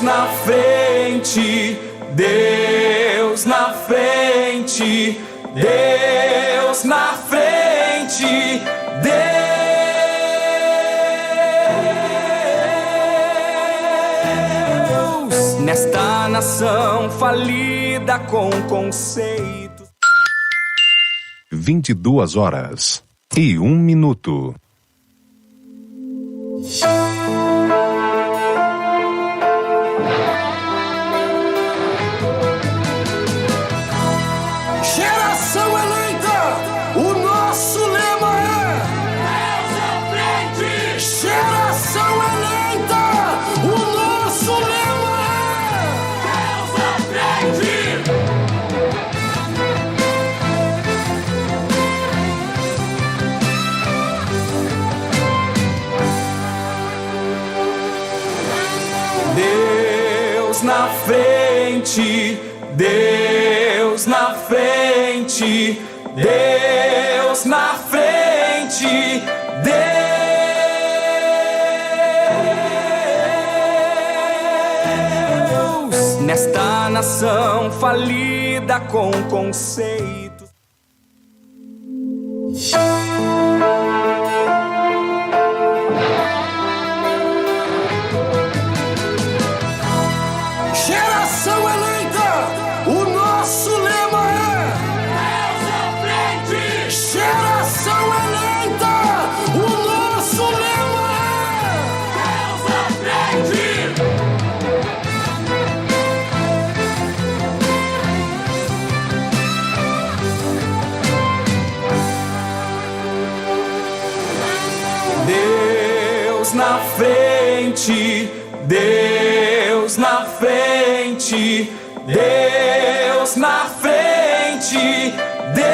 na frente, Deus na frente, Deus na frente, Deus nesta nação falida com conceitos. 22h01. Geração eleita, o nosso lema é Deus à frente. Geração eleita, o nosso lema é Deus à frente. Deus na frente, Deus na frente, Deus na frente, Deus nesta nação falida com conceitos. Geração eleita, o nosso lema é Deus à frente. Geração eleita, o nosso lema é Deus à frente. Deus na frente, Deus na frente, Deus na frente, Deus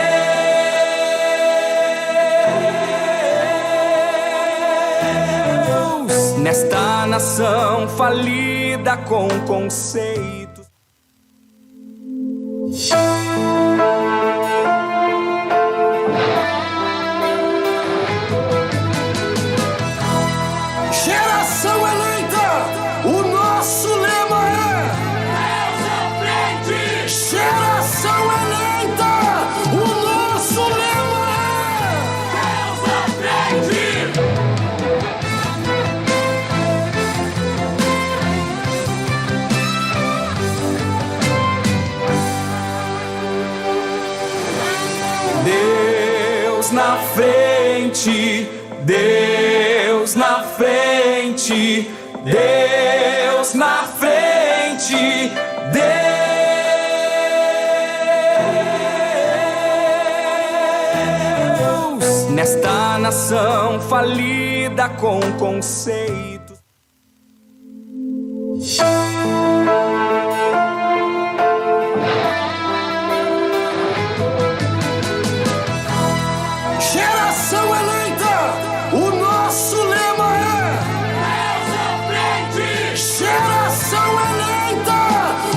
nesta nação falida com conceitos. Geração eleita, o nosso lema é Deus à frente. Geração eleita, o nosso lema é Deus à frente. Deus na frente, Deus na frente, Deus na frente, Deus nesta nação falida com conceitos. Geração eleita, o nosso lema é Deus à frente. Geração eleita,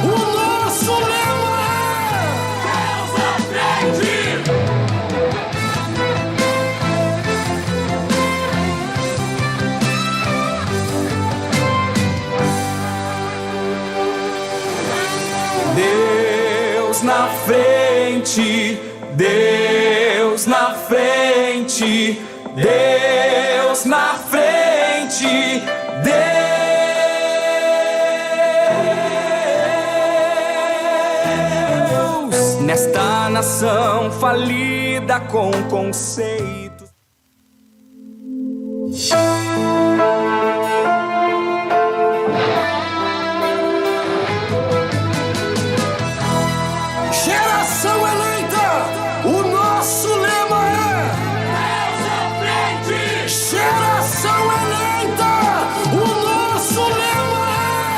o nosso lema é Deus à frente. Deus na frente, Deus na frente, Deus na frente, Deus nesta nação falida com conceitos. Geração eleita, o nosso lema é Deus à frente. Geração eleita, o nosso lema é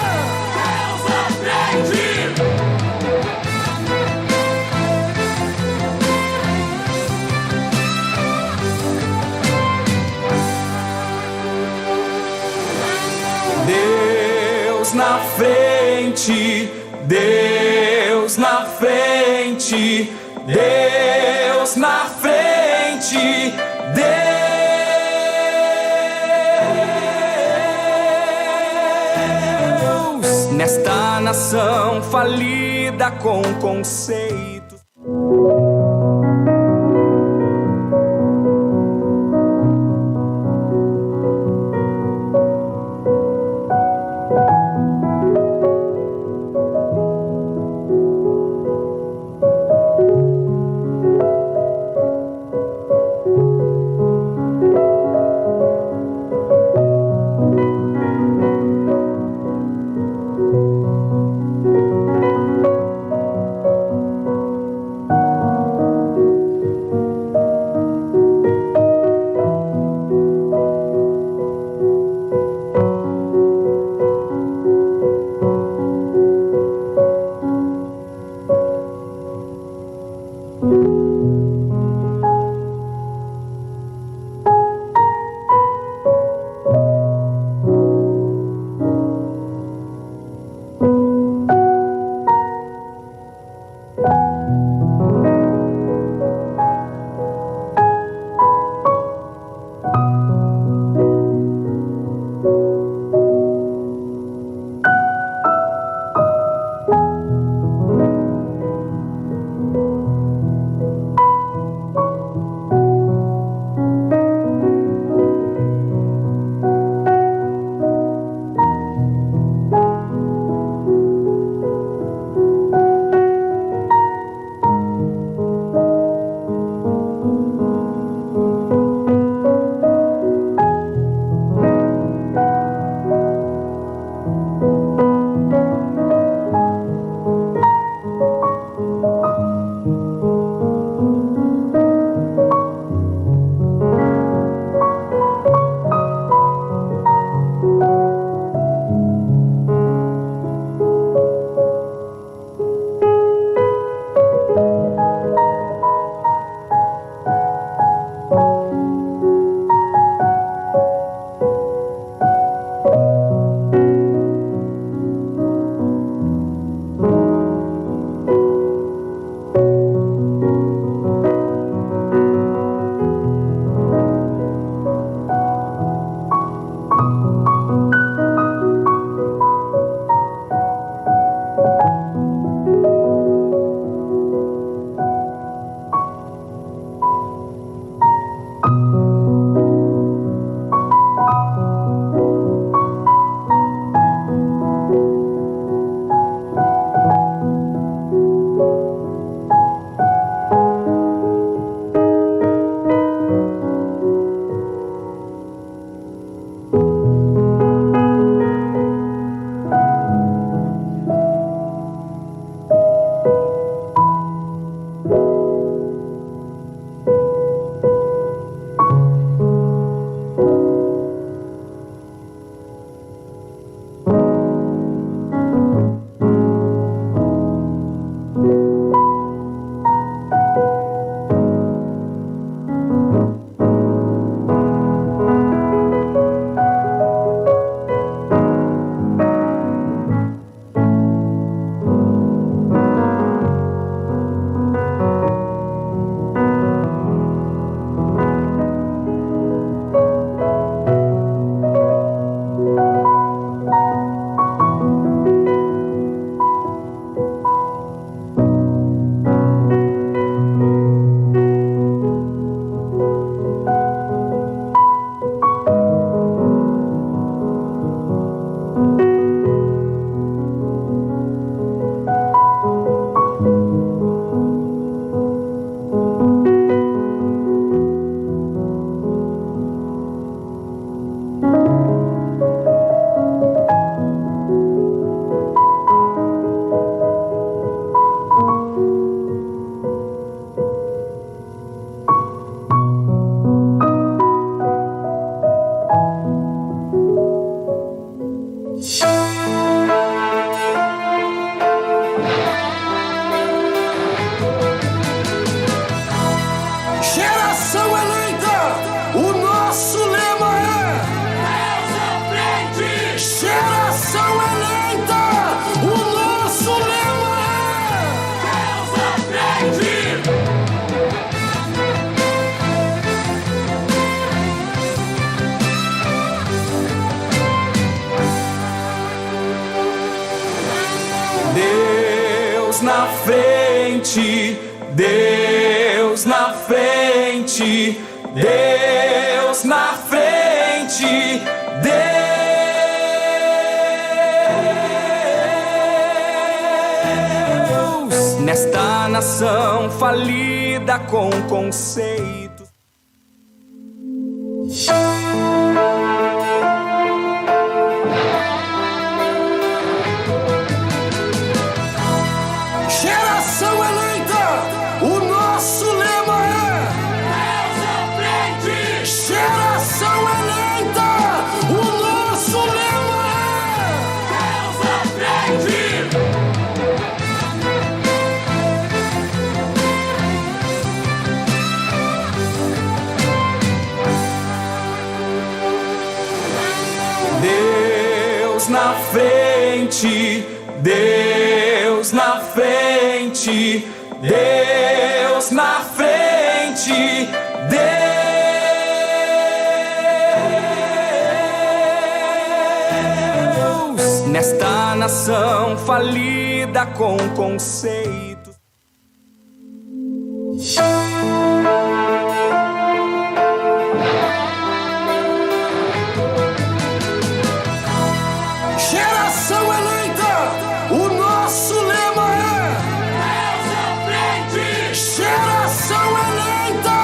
Deus à frente. Deus na frente, Deus na frente, Deus na frente, Deus nesta nação falida com conceitos. Deus na frente, Deus na frente, Deus na frente, Deus nesta nação falida com conceitos. Geração eleita, o nosso lema é Deus à frente. Geração eleita, o nosso lema é Deus à frente. Deus na frente, Deus na frente, Deus na frente, Deus nesta nação falida com conceitos. Geração eleita, o nosso lema é Deus à frente. Geração eleita,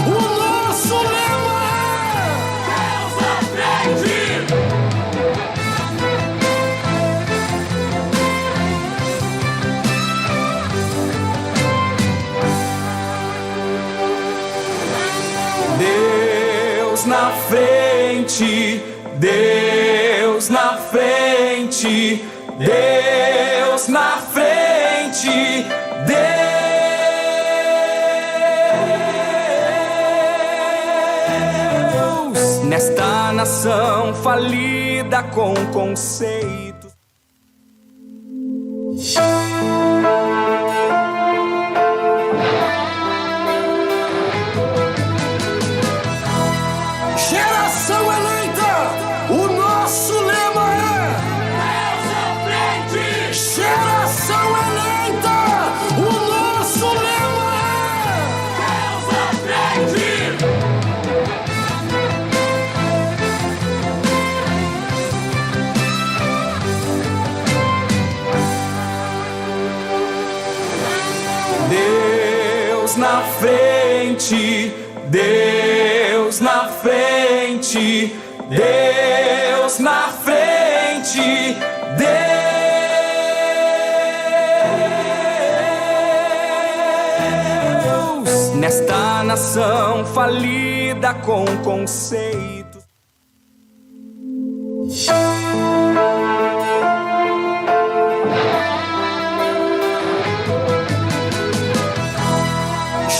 o nosso lema é Deus à frente. Deus na frente, Deus na frente, Deus na frente, Deus nesta nação falida com conceitos. Geração eleita, o nosso lema é Deus à frente. Geração eleita, o nosso lema é Deus à frente. Deus na frente, Deus na frente, Deus na frente, Deus nesta nação falida com conceitos.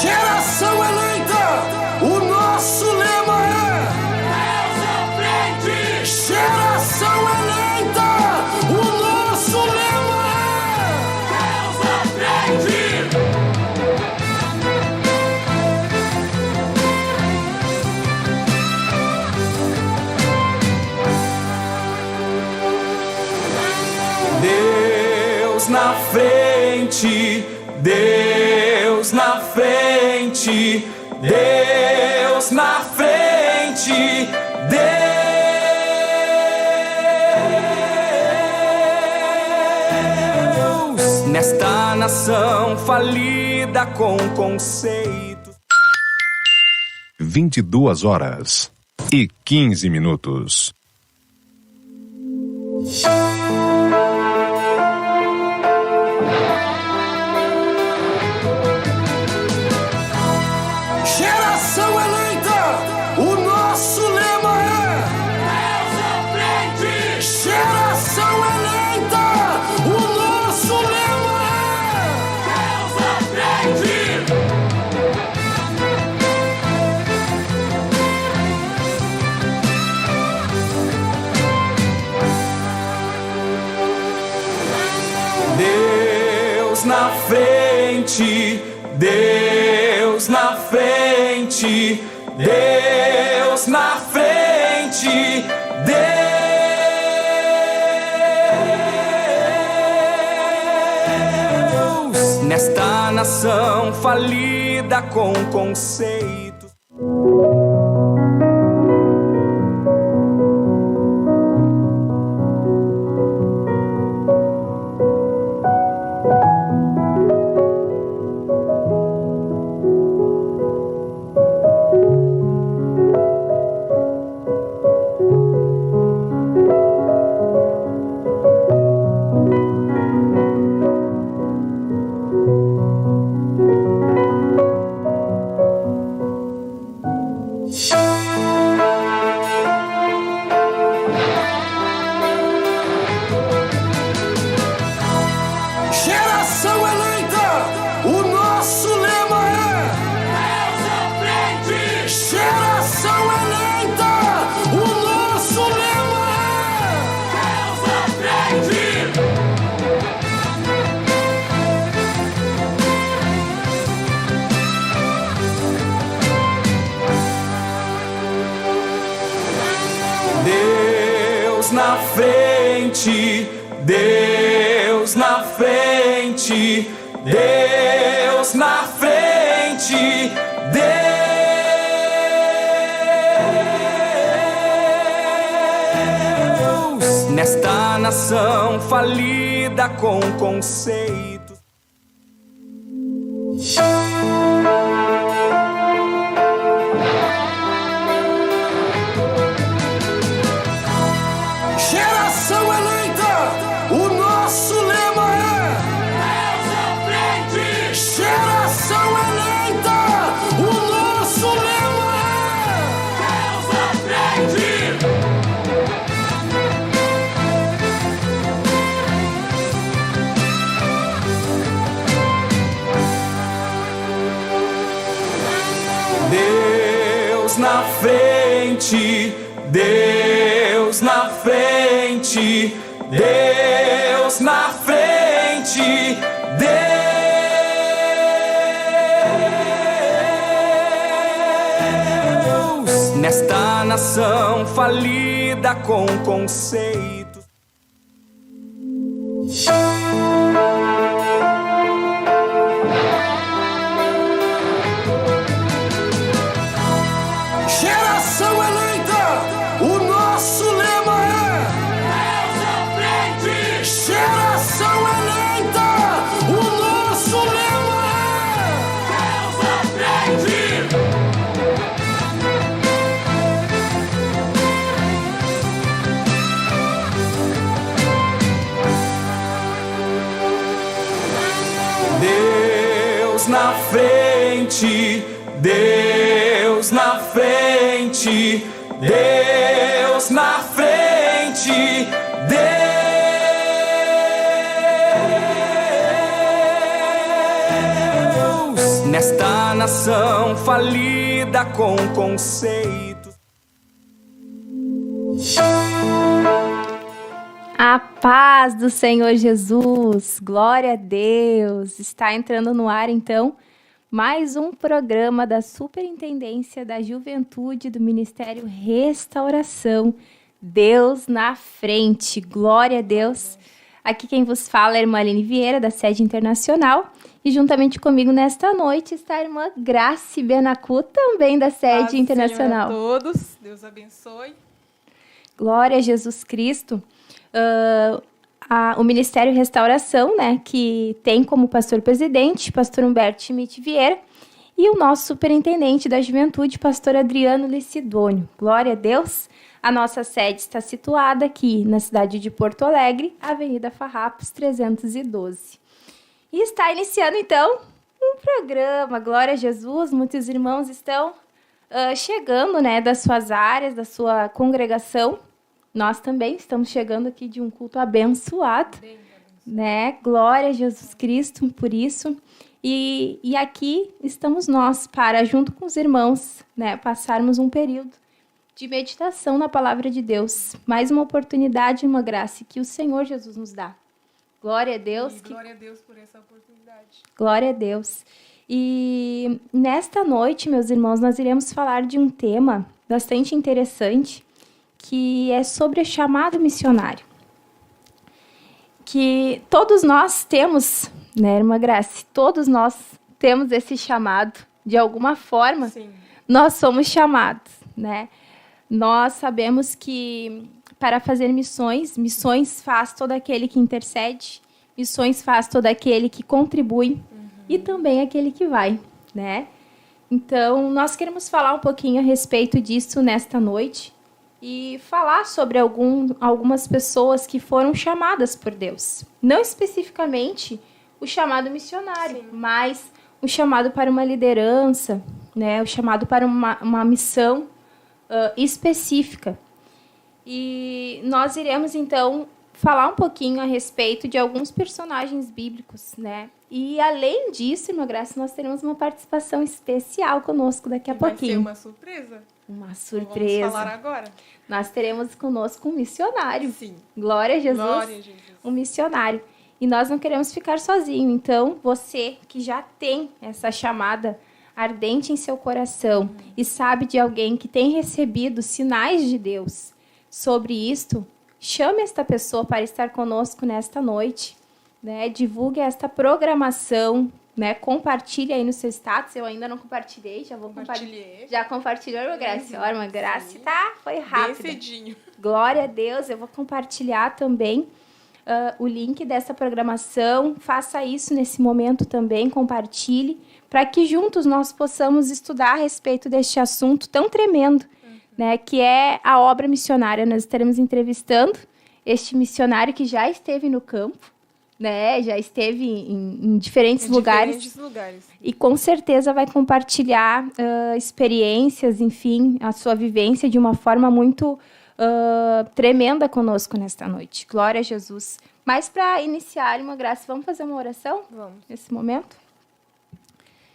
Geração eleita, o nosso lema é Deus à frente. Geração eleita, o nosso lema é Deus à frente. Deus na frente, Deus na frente, Deus na frente, Deus nesta nação falida com conceitos. 22h15. Geração eleita, o nosso lema é Deus à frente. Geração eleita, o nosso lema é Deus à frente. Deus na frente, Deus na frente, Deus na frente, Deus nesta nação falida com conceitos. Geração eleita, o nosso lema é Deus à frente. Geração eleita, o nosso lema é Deus à frente. Deus na frente, Deus na frente, Deus na frente, Deus nesta nação falida com conceitos. Geração eleita, o nosso lema é Deus à frente. Geração eleita, o nosso lema é Deus à frente. Deus na frente, Deus na frente, Deus na frente, Deus nesta nação falida com conceitos. Geração eleita, o nosso lema é Deus à frente. Geração eleita, o nosso lema é Deus à frente. Deus na frente, Deus na frente, Deus na frente, Deus nesta nação falida com conceitos. A paz do Senhor Jesus, glória a Deus. Está entrando no ar, então, mais um programa da Superintendência da Juventude do Ministério Restauração. Deus na frente, glória a Deus. Aqui quem vos fala é a irmã Aline Vieira, da sede internacional. E juntamente comigo nesta noite está a irmã Grace Benacu, também da sede internacional. Senhor a todos, Deus abençoe. Glória a Jesus Cristo. O Ministério Restauração, né, que tem como pastor-presidente, pastor Humberto Schmidt Vieira, e o nosso superintendente da juventude, pastor Adriano Licidônio. Glória a Deus! A nossa sede está situada aqui na cidade de Porto Alegre, Avenida Farrapos 312. E está iniciando, então, um programa, glória a Jesus. Muitos irmãos estão chegando, né, das suas áreas, da sua congregação. Nós também estamos chegando aqui de um culto abençoado, né? Glória a Jesus Cristo por isso. E aqui estamos nós para, junto com os irmãos, né, passarmos um período de meditação na palavra de Deus. Mais uma oportunidade, uma graça que o Senhor Jesus nos dá. Glória a Deus. Glória a Deus por essa oportunidade. Glória a Deus. E nesta noite, meus irmãos, nós iremos falar de um tema bastante interessante, que é sobre chamado missionário. que todos nós temos, né, irmã Grace? Todos nós temos esse chamado. De alguma forma, Sim. nós somos chamados, né? Nós sabemos que para fazer missões faz todo aquele que intercede, missões faz todo aquele que contribui e também aquele que vai, né? Então, nós queremos falar um pouquinho a respeito disso nesta noite e falar sobre algumas pessoas que foram chamadas por Deus. Não especificamente o chamado missionário, mas o chamado para uma liderança, né? O chamado para uma missão específica. E nós iremos, então, falar um pouquinho a respeito de alguns personagens bíblicos, né? E, além disso, irmã Graça, nós teremos uma participação especial conosco daqui a pouquinho. Vai ser uma surpresa. Uma surpresa. Vamos falar agora. Nós teremos conosco um missionário. Sim. Glória a Jesus. Glória a Jesus. Um missionário. E nós não queremos ficar sozinhos. Então, você que já tem essa chamada ardente em seu coração e sabe de alguém que tem recebido sinais de Deus sobre isto, chame esta pessoa para estar conosco nesta noite, né? Divulgue esta programação, né? Compartilhe aí no seu status. Eu ainda não compartilhei, já vou compartilhar. Já compartilhou, irmã Grace? Ó, irmã Grace, tá? Foi rápido. Bem cedinho. Glória a Deus. Eu vou compartilhar também o link dessa programação. Faça isso nesse momento também, compartilhe, para que juntos nós possamos estudar a respeito deste assunto tão tremendo, né, que é a obra missionária. Nós estaremos entrevistando este missionário que já esteve no campo, né, já esteve em diferentes lugares. E com certeza vai compartilhar experiências, enfim, a sua vivência de uma forma muito tremenda conosco nesta noite. Glória a Jesus. Mas para iniciar, irmã Graça, vamos fazer uma oração? Vamos. Nesse momento?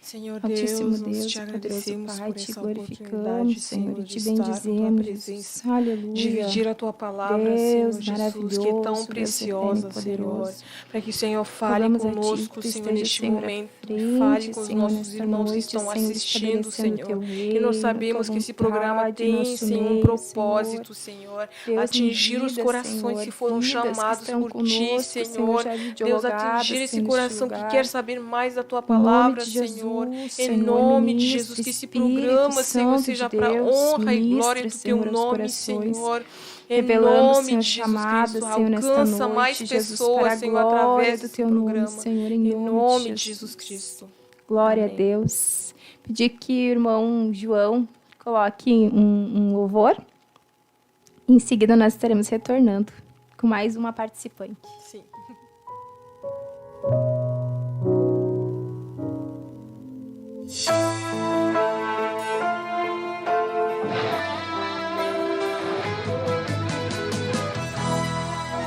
Senhor Altíssimo Deus, Deus, nós te agradecemos Pai, por te essa glorificamos, oportunidade, Senhor, e de te estar na tua bendizemos. presença, Aleluia. dividir a tua palavra, Deus Senhor Jesus, que é maravilhoso, tão Deus preciosa, eterno e Senhor, poderoso. para que o Senhor fale Rogamos a ti conosco, que tu Senhor, esteja, neste Senhor, à momento, frente, fale com os Senhor, nossos nesta irmãos que noite, estão Senhor, assistindo, estabelecendo Senhor, teu e nós reino, sabemos tua que esse programa vontade, tem, nosso Senhor, um meio, propósito, Senhor, Deus, atingir em os vida, corações Senhor, que foram vidas que chamados estão por ti, conosco, Senhor, já Deus, videologadas, atingir esse Senhor, coração neste que lugar. quer saber mais da tua Em nome palavra, de Jesus, Senhor, em Senhor, nome de ministra, Jesus, que esse Espírito programa, Senhor, Santo seja de para Deus, honra e ministra, glória do teu Senhor, aos nome, corações, Senhor. Em revelando, nome Senhor, de Jesus chamada, Cristo, Senhor, nesta alcança noite, mais Jesus, para pessoas, a Senhor, glória através do desse teu programa. nome, Senhor, Em nome de de Jesus Cristo. Glória Amém. a Deus. Pedir que o irmão João coloque um louvor. Em seguida, nós estaremos retornando com mais uma participante. Sim.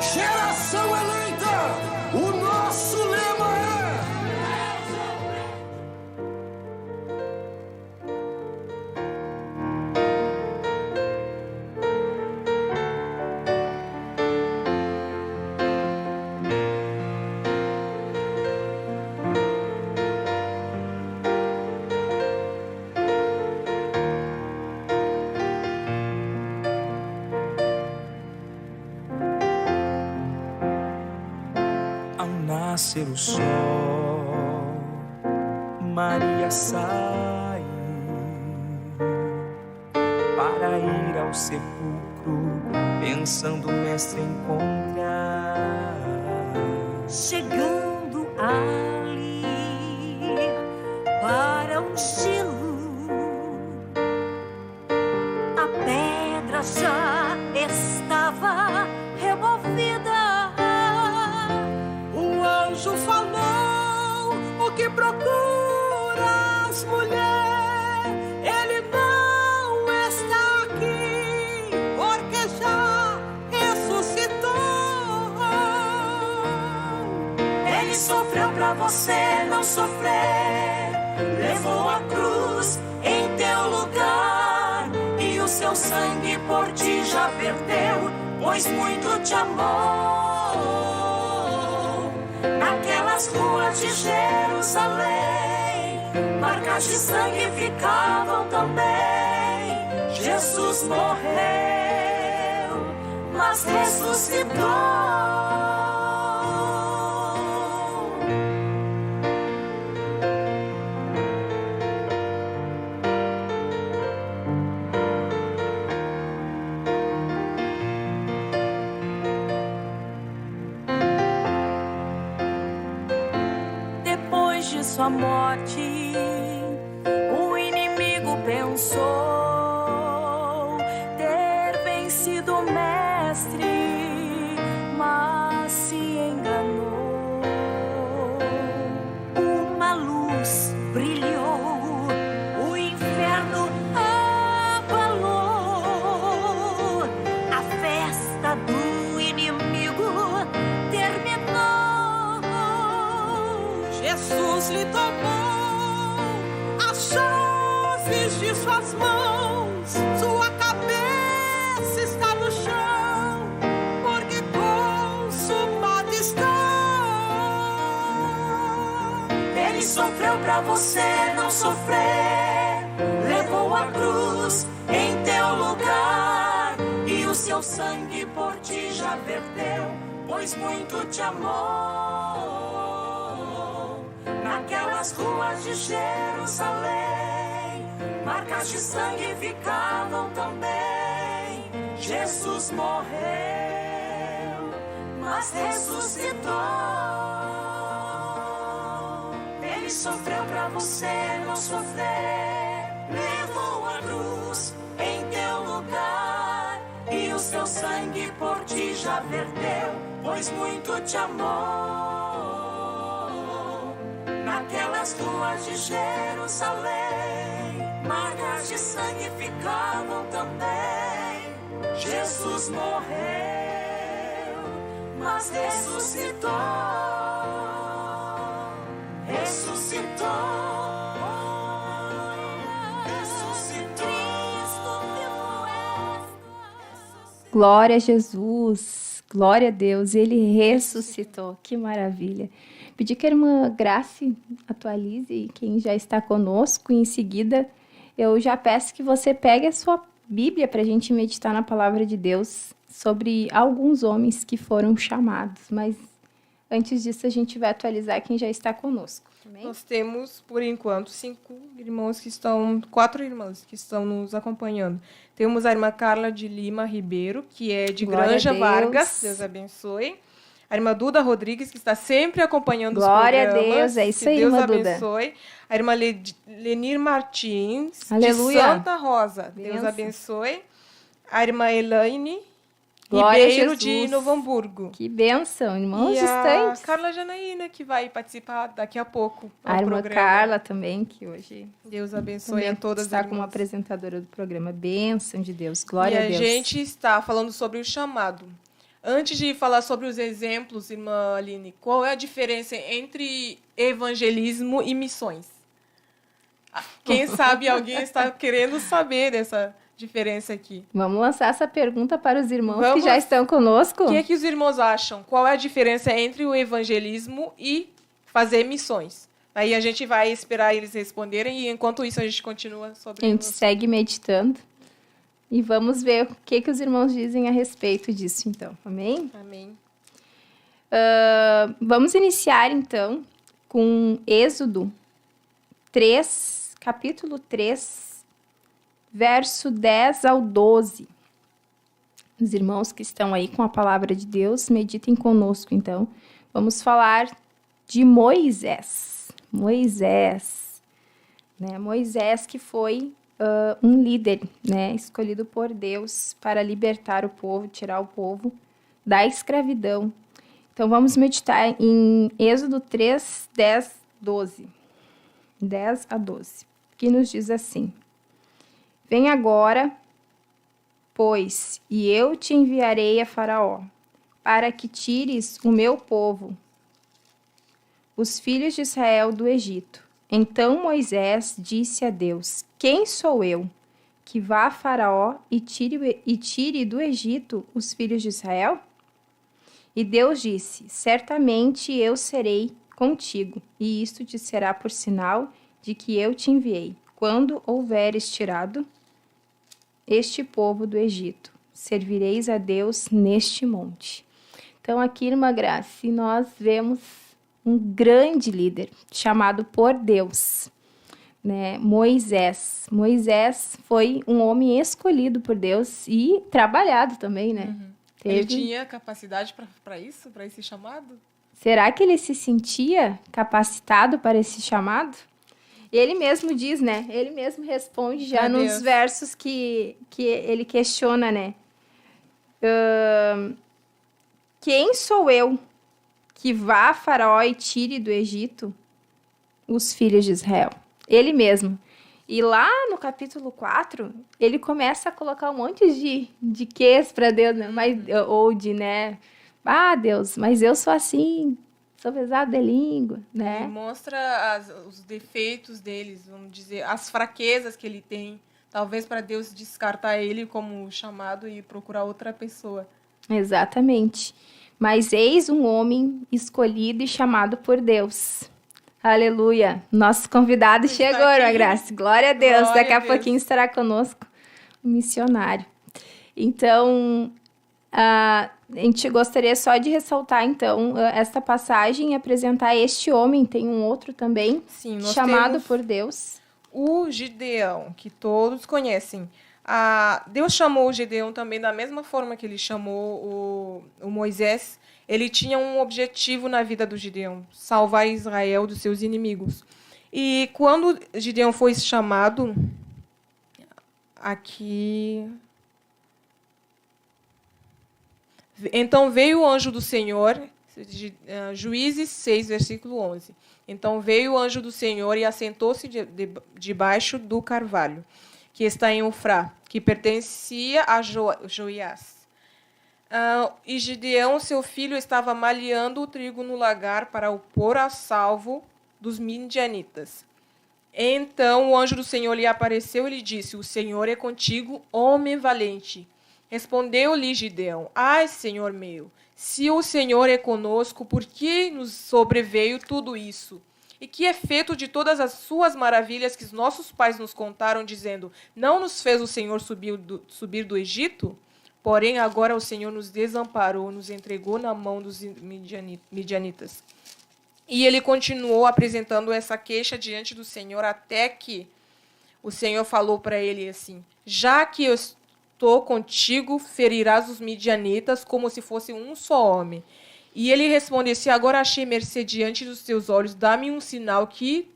Geração eleita, o nosso lema é: Ao nascer o sol, Maria sai para ir ao sepulcro, pensando o mestre encontrar. Chegando ali para um gelo, a pedra já estava removida. o anjo falou: o que procuras, mulher? Ele não está aqui, porque já ressuscitou. Ele sofreu pra você não sofrer, levou a cruz em teu lugar, e o seu sangue por ti já perdeu, pois muito te amou. Naquelas ruas de Jerusalém, marcas de sangue ficavam também. Jesus morreu, mas ressuscitou. sua morte, o inimigo pensou ter vencido o mestre, mas se enganou. Uma luz brilhou, o inferno abalou, a festa do inimigo terminou. Jesus lhe tomou as chaves de suas mãos, sua cabeça está no chão, porque consumado está. Ele sofreu pra você não sofrer, levou a cruz em teu lugar, e o seu sangue por ti já verteu, pois muito te amou. Naquelas ruas de Jerusalém, marcas de sangue ficavam também. Jesus morreu, mas ressuscitou. Ele sofreu pra você não sofrer, levou a cruz em teu lugar, e o seu sangue por ti já verteu, pois muito te amou. Naquelas ruas de Jerusalém, marcas de sangue ficavam também. Jesus morreu, mas ressuscitou. Ressuscitou. Ressuscitou. Glória a Jesus, glória a Deus, Ele ressuscitou, que maravilha. Pedir que a irmã Grace atualize quem já está conosco, e em seguida eu já peço que você pegue a sua Bíblia para a gente meditar na palavra de Deus sobre alguns homens que foram chamados, mas antes disso a gente vai atualizar quem já está conosco. Amém? Nós temos, por enquanto, 4 irmãs que estão nos acompanhando. Temos a irmã Carla de Lima Ribeiro, que é de Glória Granja a Deus. Vargas, Deus abençoe. A irmã Duda Rodrigues, que está sempre acompanhando Glória os a programas. Deus, é isso que aí, Deus irmã Duda. abençoe. A irmã Lenir Martins, Aleluia. de Santa Rosa. Deus Benção. abençoe. A irmã Elaine Glória a Ribeiro, Jesus. de Novo Hamburgo. Que bênção, irmãos E distantes. a Carla Janaína, que vai participar daqui a pouco. A ao irmã programa. Carla também, que hoje Deus abençoe também a todas está as como irmãs. apresentadora do programa. Bênção de Deus, glória E a Deus. gente está falando sobre o chamado. Antes de falar sobre os exemplos, irmã Aline, qual é a diferença entre evangelismo e missões? Quem sabe alguém está querendo saber dessa diferença aqui. Vamos lançar essa pergunta para os irmãos que Vamos. já estão conosco? O que é que os irmãos acham? Qual é a diferença entre o evangelismo e fazer missões? Aí a gente vai esperar eles responderem e, enquanto isso, a gente continua sobre A gente segue meditando e vamos ver o que os irmãos dizem a respeito disso, então. Amém? Amém. Vamos iniciar, então, com Êxodo 3, capítulo 3, verso 10 ao 12. Os irmãos que estão aí com a palavra de Deus, meditem conosco, então. Vamos falar de Moisés. Moisés, né? Moisés que foi um líder, né? Escolhido por Deus para libertar o povo, tirar o povo da escravidão. Então, vamos meditar em Êxodo 3, 10, 12. 10 a 12, que nos diz assim: Vem agora, pois, e eu te enviarei a Faraó, para que tires o meu povo, os filhos de Israel, do Egito. Então Moisés disse a Deus: Quem sou eu, que vá a Faraó e tire do Egito os filhos de Israel? E Deus disse: Certamente eu serei contigo, e isto te será por sinal de que eu te enviei. Quando houveres tirado este povo do Egito, servireis a Deus neste monte. Então, aqui, irmã Grace, nós vemos um grande líder chamado por Deus, né? Moisés. Moisés foi um homem escolhido por Deus e trabalhado também, né? Ele tinha capacidade para isso, para esse chamado? Será que ele se sentia capacitado para esse chamado? Ele mesmo diz, né? Ele mesmo responde já Meu nos Deus. versos que ele questiona, né? Quem sou eu que vá a Faraó e tire do Egito os filhos de Israel? Ele mesmo. E lá no capítulo 4, ele começa a colocar um monte de quês para Deus, né? Ou de, né? Ah, Deus, mas eu sou assim, sou pesado de língua, Ele né? mostra os defeitos deles, vamos dizer, as fraquezas que ele tem. Talvez para Deus descartar ele como chamado e procurar outra pessoa. Exatamente. Mas eis um homem escolhido e chamado por Deus. Aleluia. Nosso convidado Está chegou, aqui. irmã Graça. Glória a Deus. Glória Daqui a a Deus. pouquinho estará conosco o missionário. Então, a gente gostaria só de ressaltar, então, esta passagem e apresentar este homem. Tem um outro também, Sim, nós chamado temos por Deus. o Gideão, que todos conhecem. Deus chamou o Gideão também da mesma forma que ele chamou o Moisés. Ele tinha um objetivo na vida do Gideão, salvar Israel dos seus inimigos. E quando Gideão foi chamado, aqui... Então veio o anjo do Senhor, Juízes 6, versículo 11. Então veio o anjo do Senhor e assentou-se debaixo do carvalho, que está em Ofrá, que pertencia a Joiás. E Gideão, seu filho, estava malhando o trigo no lagar para o pôr a salvo dos midianitas. Então o anjo do Senhor lhe apareceu e lhe disse: O Senhor é contigo, homem valente. Respondeu-lhe Gideão: Ai, Senhor meu, se o Senhor é conosco, por que nos sobreveio tudo isso? E que é feito de todas as suas maravilhas que os nossos pais nos contaram, dizendo: Não nos fez o Senhor subir do Egito? Porém, agora o Senhor nos desamparou, nos entregou na mão dos midianitas. E ele continuou apresentando essa queixa diante do Senhor, até que o Senhor falou para ele assim: Já que eu estou contigo, ferirás os midianitas como se fosse um só homem. E ele respondeu: Se agora achei mercê diante dos teus olhos, dá-me um sinal que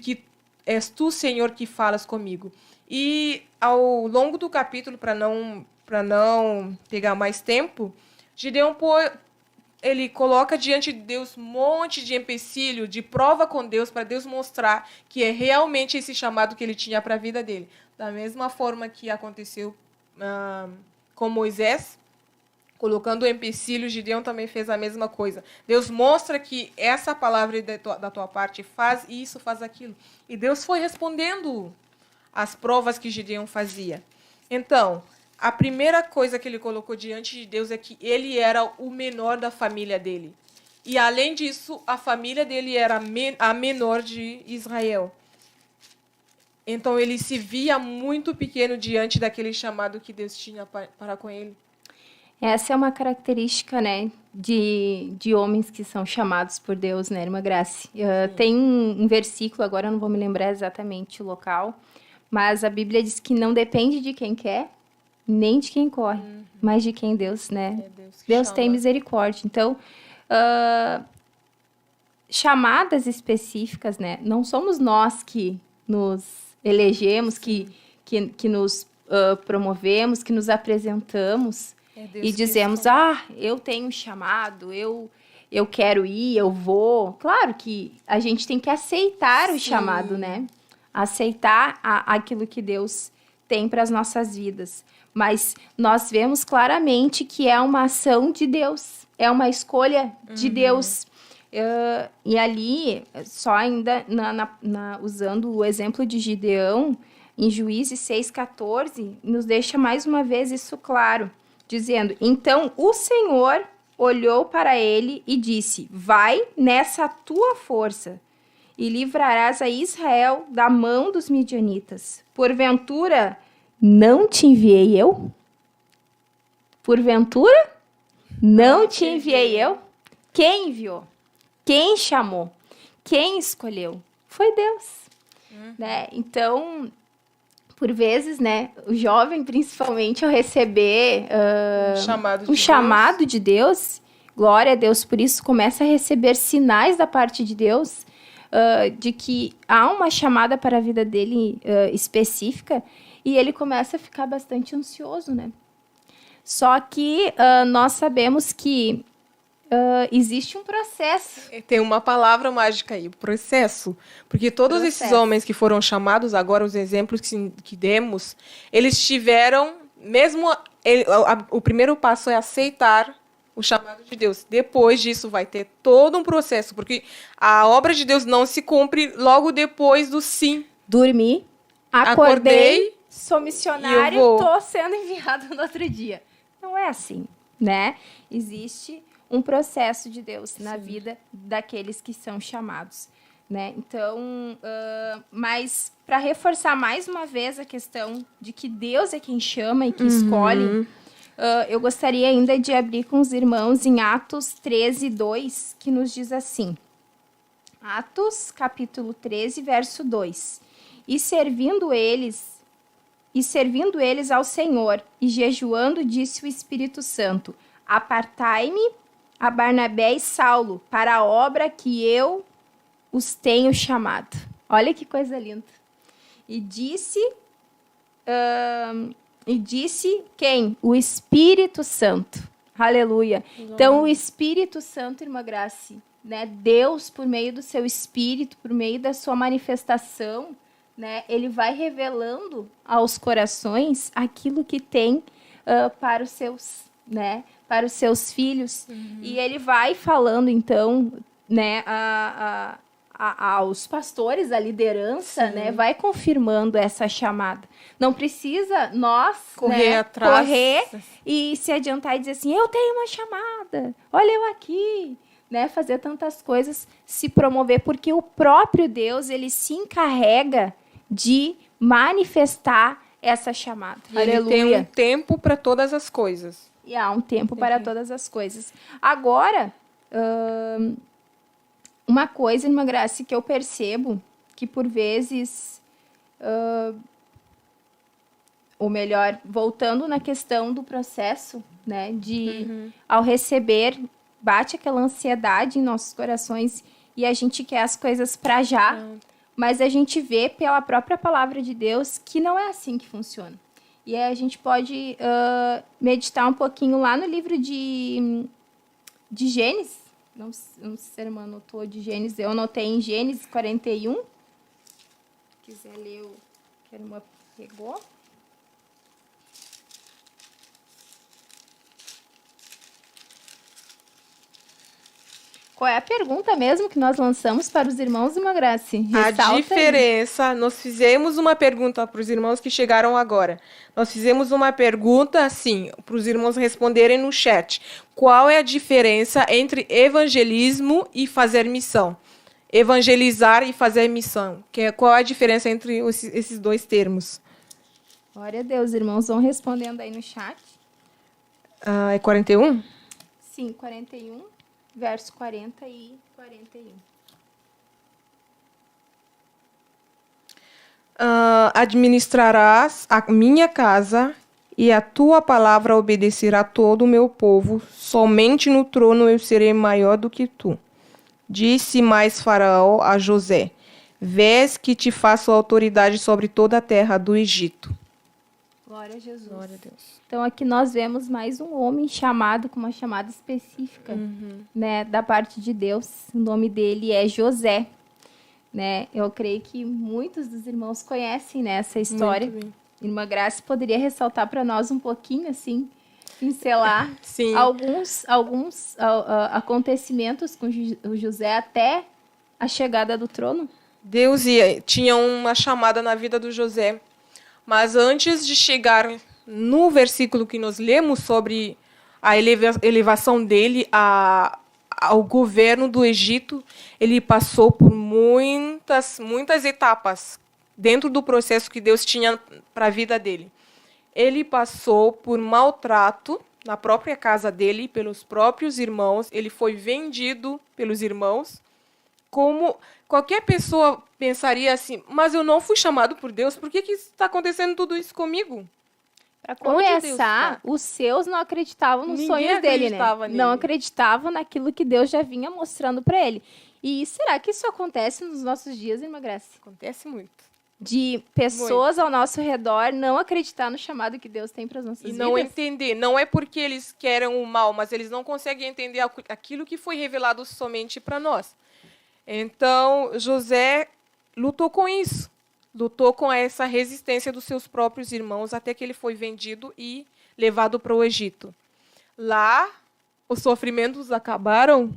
que és tu, Senhor, que falas comigo. E ao longo do capítulo, para não pegar mais tempo, Gideão ele coloca diante de Deus um monte de empecilho, de prova com Deus, para Deus mostrar que é realmente esse chamado que ele tinha para a vida dele. Da mesma forma que aconteceu com Moisés, colocando o empecilho, Gideão também fez a mesma coisa. Deus mostra que essa palavra da tua parte faz isso, faz aquilo. E Deus foi respondendo as provas que Gideão fazia. Então, a primeira coisa que ele colocou diante de Deus é que ele era o menor da família dele. E, além disso, a família dele era a menor de Israel. Então, ele se via muito pequeno diante daquele chamado que Deus tinha para com ele. Essa é uma característica, né, de homens que são chamados por Deus, né, irmã Grace? Tem um versículo, agora eu não vou me lembrar exatamente o local, mas a Bíblia diz que não depende de quem quer, nem de quem corre, mas de quem Deus, né? Deus tem misericórdia. Então, chamadas específicas, né? Não somos nós que nos elegemos, que nos promovemos, que nos apresentamos e dizemos: eu tenho um chamado, eu quero ir, eu vou. Claro que a gente tem que aceitar o chamado, né? Aceitar aquilo que Deus tem para as nossas vidas. Mas nós vemos claramente que é uma ação de Deus, é uma escolha de Deus. E ali, só ainda usando o exemplo de Gideão, em Juízes 6,14, nos deixa mais uma vez isso claro, dizendo: Então o Senhor olhou para ele e disse: Vai nessa tua força e livrarás a Israel da mão dos midianitas. Porventura, não te enviei eu? Porventura, não te enviei eu? Quem enviou? Quem chamou? Quem escolheu? Foi Deus. Né? Então, por vezes, né, o jovem, principalmente, ao receber um chamado de Deus, Glória a Deus por isso, começa a receber sinais da parte de Deus, de que há uma chamada para a vida dele específica, e ele começa a ficar bastante ansioso, né? Só que nós sabemos que existe um processo. Tem uma palavra mágica aí, processo. Porque todos esses homens que foram chamados, agora os exemplos que demos, eles tiveram, mesmo o primeiro passo é aceitar o chamado de Deus. Depois disso vai ter todo um processo, porque a obra de Deus não se cumpre logo depois do sim. Dormi, acordei, sou missionário, estou sendo enviado no outro dia. Não é assim, né? Existe um processo de Deus na vida daqueles que são chamados, né? Então, mas para reforçar mais uma vez a questão de que Deus é quem chama e que escolhe, eu gostaria ainda de abrir com os irmãos em Atos 13, 2, que nos diz assim. Atos, capítulo 13, verso 2. E servindo eles ao Senhor, e jejuando, disse o Espírito Santo: apartai-me a Barnabé e Saulo para a obra que eu os tenho chamado. Olha que coisa linda. E disse quem? O Espírito Santo. Aleluia. Então, o Espírito Santo, irmã Grace, né? Deus, por meio do seu Espírito, por meio da sua manifestação, né? Ele vai revelando aos corações aquilo que tem para os seus, né? Para os seus filhos. E ele vai falando, então, né? Aos pastores, a liderança, né? Vai confirmando essa chamada. Não precisa nós correr atrás, correr e se adiantar e dizer assim, eu tenho uma chamada, olha eu aqui, né? Fazer tantas coisas, se promover, porque o próprio Deus, ele se encarrega de manifestar essa chamada. E aleluia. Ele tem um tempo para todas as coisas. E há um tempo para todas as coisas. Agora, uma coisa, irmã Grace, que eu percebo, que por vezes, ou melhor, voltando na questão do processo, né, de ao receber, bate aquela ansiedade em nossos corações e a gente quer as coisas para já, mas a gente vê pela própria palavra de Deus que não é assim que funciona. E aí a gente pode meditar um pouquinho lá no livro de Gênesis. Não sei se a irmã anotou de Gênesis. Eu anotei em Gênesis 41. Se quiser ler o que a irmã pegou. Qual é a pergunta mesmo que nós lançamos para os irmãos, irmã Grace? A diferença, nós fizemos uma pergunta para os irmãos que chegaram agora. Nós fizemos uma pergunta, assim, para os irmãos responderem no chat. Qual é a diferença entre evangelismo e fazer missão? Evangelizar e fazer missão. Qual é a diferença entre esses dois termos? Glória a Deus, irmãos vão respondendo aí no chat. É 41? Sim, 41. Verso 40 e 41. Administrarás a minha casa e a tua palavra obedecerá todo o meu povo. Somente no trono eu serei maior do que tu. Disse mais Faraó a José: vês que te faço autoridade sobre toda a terra do Egito. Glória a Jesus. Glória a Deus. Então, aqui nós vemos mais um homem chamado com uma chamada específica, né, da parte de Deus. O nome dele é José. Né? Eu creio que muitos dos irmãos conhecem, né, essa história. Irmã Grace poderia ressaltar para nós um pouquinho, assim, pincelar alguns acontecimentos com o José até a chegada do trono? Deus tinha uma chamada na vida do José. Mas antes de chegar no versículo que nós lemos sobre a elevação dele ao governo do Egito, ele passou por muitas etapas dentro do processo que Deus tinha para a vida dele. Ele passou por maltrato na própria casa dele, pelos próprios irmãos. Ele foi vendido pelos irmãos. Como qualquer pessoa pensaria assim, mas eu não fui chamado por Deus, por que está acontecendo tudo isso comigo? Para Onde Deus começar, tá? os seus não acreditavam nos Ninguém sonhos dele, né? acreditava nele. Não acreditavam naquilo que Deus já vinha mostrando para ele. E será que isso acontece nos nossos dias, irmã Graça? Acontece muito. De pessoas ao nosso redor não acreditar no chamado que Deus tem para as nossas E vidas? não entender. Não é porque eles querem o mal, mas eles não conseguem entender aquilo que foi revelado somente para nós. Então, José lutou com isso. Lutou com essa resistência dos seus próprios irmãos até que ele foi vendido e levado para o Egito. Lá, os sofrimentos acabaram?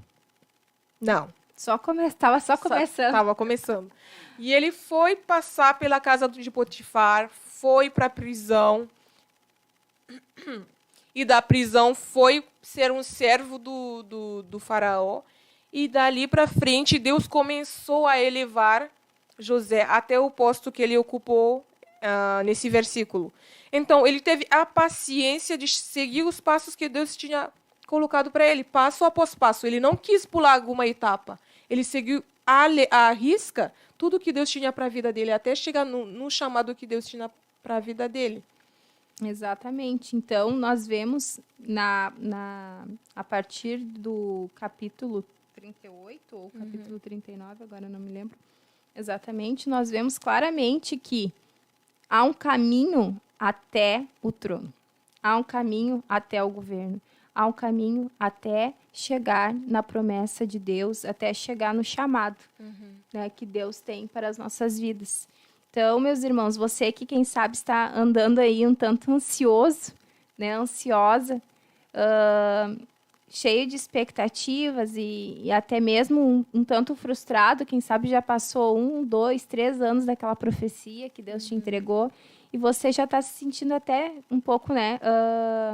Não. Estava só começando. Estava começando. E ele foi passar pela casa de Potifar, foi para a prisão. E da prisão foi ser um servo do faraó. E dali para frente, Deus começou a elevar José até o posto que ele ocupou nesse versículo. Então, ele teve a paciência de seguir os passos que Deus tinha colocado para ele, passo após passo. Ele não quis pular alguma etapa. Ele seguiu à risca tudo que Deus tinha para a vida dele, até chegar no chamado que Deus tinha para a vida dele. Exatamente. Então, nós vemos a partir do capítulo 38 ou capítulo 39, agora não me lembro exatamente, nós vemos claramente que há um caminho até o trono. Há um caminho até o governo. Há um caminho até chegar na promessa de Deus, até chegar no chamado, né, que Deus tem para as nossas vidas. Então, meus irmãos, você que, quem sabe, está andando aí um tanto ansioso, né, ansiosa, cheio de expectativas e até mesmo um tanto frustrado, quem sabe já passou 1, 2, 3 anos daquela profecia que Deus te entregou, e você já está se sentindo até um pouco, né,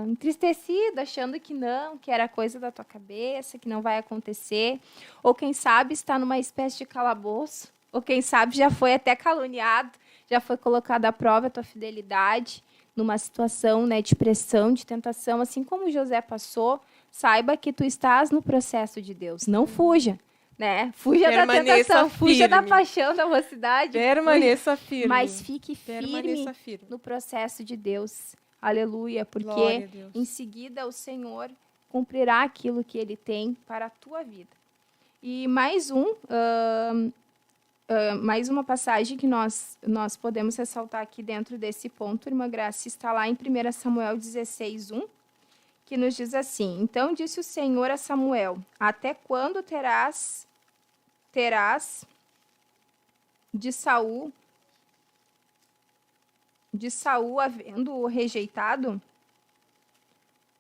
entristecido, achando que não, que era coisa da tua cabeça, que não vai acontecer. Ou quem sabe está numa espécie de calabouço, ou quem sabe já foi até caluniado, já foi colocado à prova a tua fidelidade numa situação, né, de pressão, de tentação, assim como José passou. Saiba que tu estás no processo de Deus. Não fuja. Né? Fuja da tentação, fuja da paixão, da mocidade. Permaneça firme. Mas fique firme no processo de Deus. Aleluia. Porque em seguida o Senhor cumprirá aquilo que Ele tem para a tua vida. E mais uma passagem que nós podemos ressaltar aqui dentro desse ponto, irmã Graça, está lá em 1 Samuel 16:1, que nos diz assim: Então disse o Senhor a Samuel: Até quando terás de Saul havendo-o rejeitado,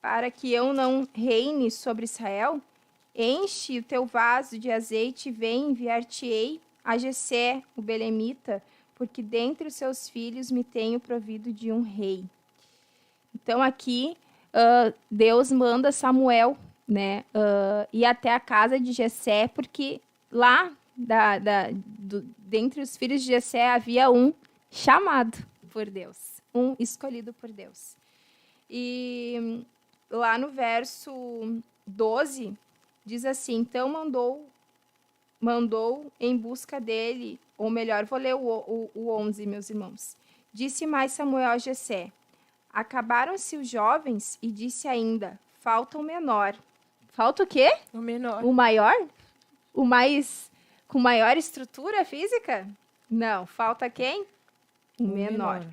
para que eu não reine sobre Israel? Enche o teu vaso de azeite e vem, enviar-te-ei a Jessé, o belemita, porque dentre os seus filhos me tenho provido de um rei. Então aqui Deus manda Samuel, né, ir até a casa de Jessé, porque lá dentre os filhos de Jessé havia um chamado por Deus, um escolhido por Deus. E lá no verso 12 diz assim: Então mandou em busca dele, ou melhor, vou ler o 11, meus irmãos. Disse mais Samuel a Jessé: Acabaram-se os jovens, e disse ainda: Falta o menor. Falta o quê? O menor. O maior? O mais com maior estrutura física? Não, falta quem? O menor.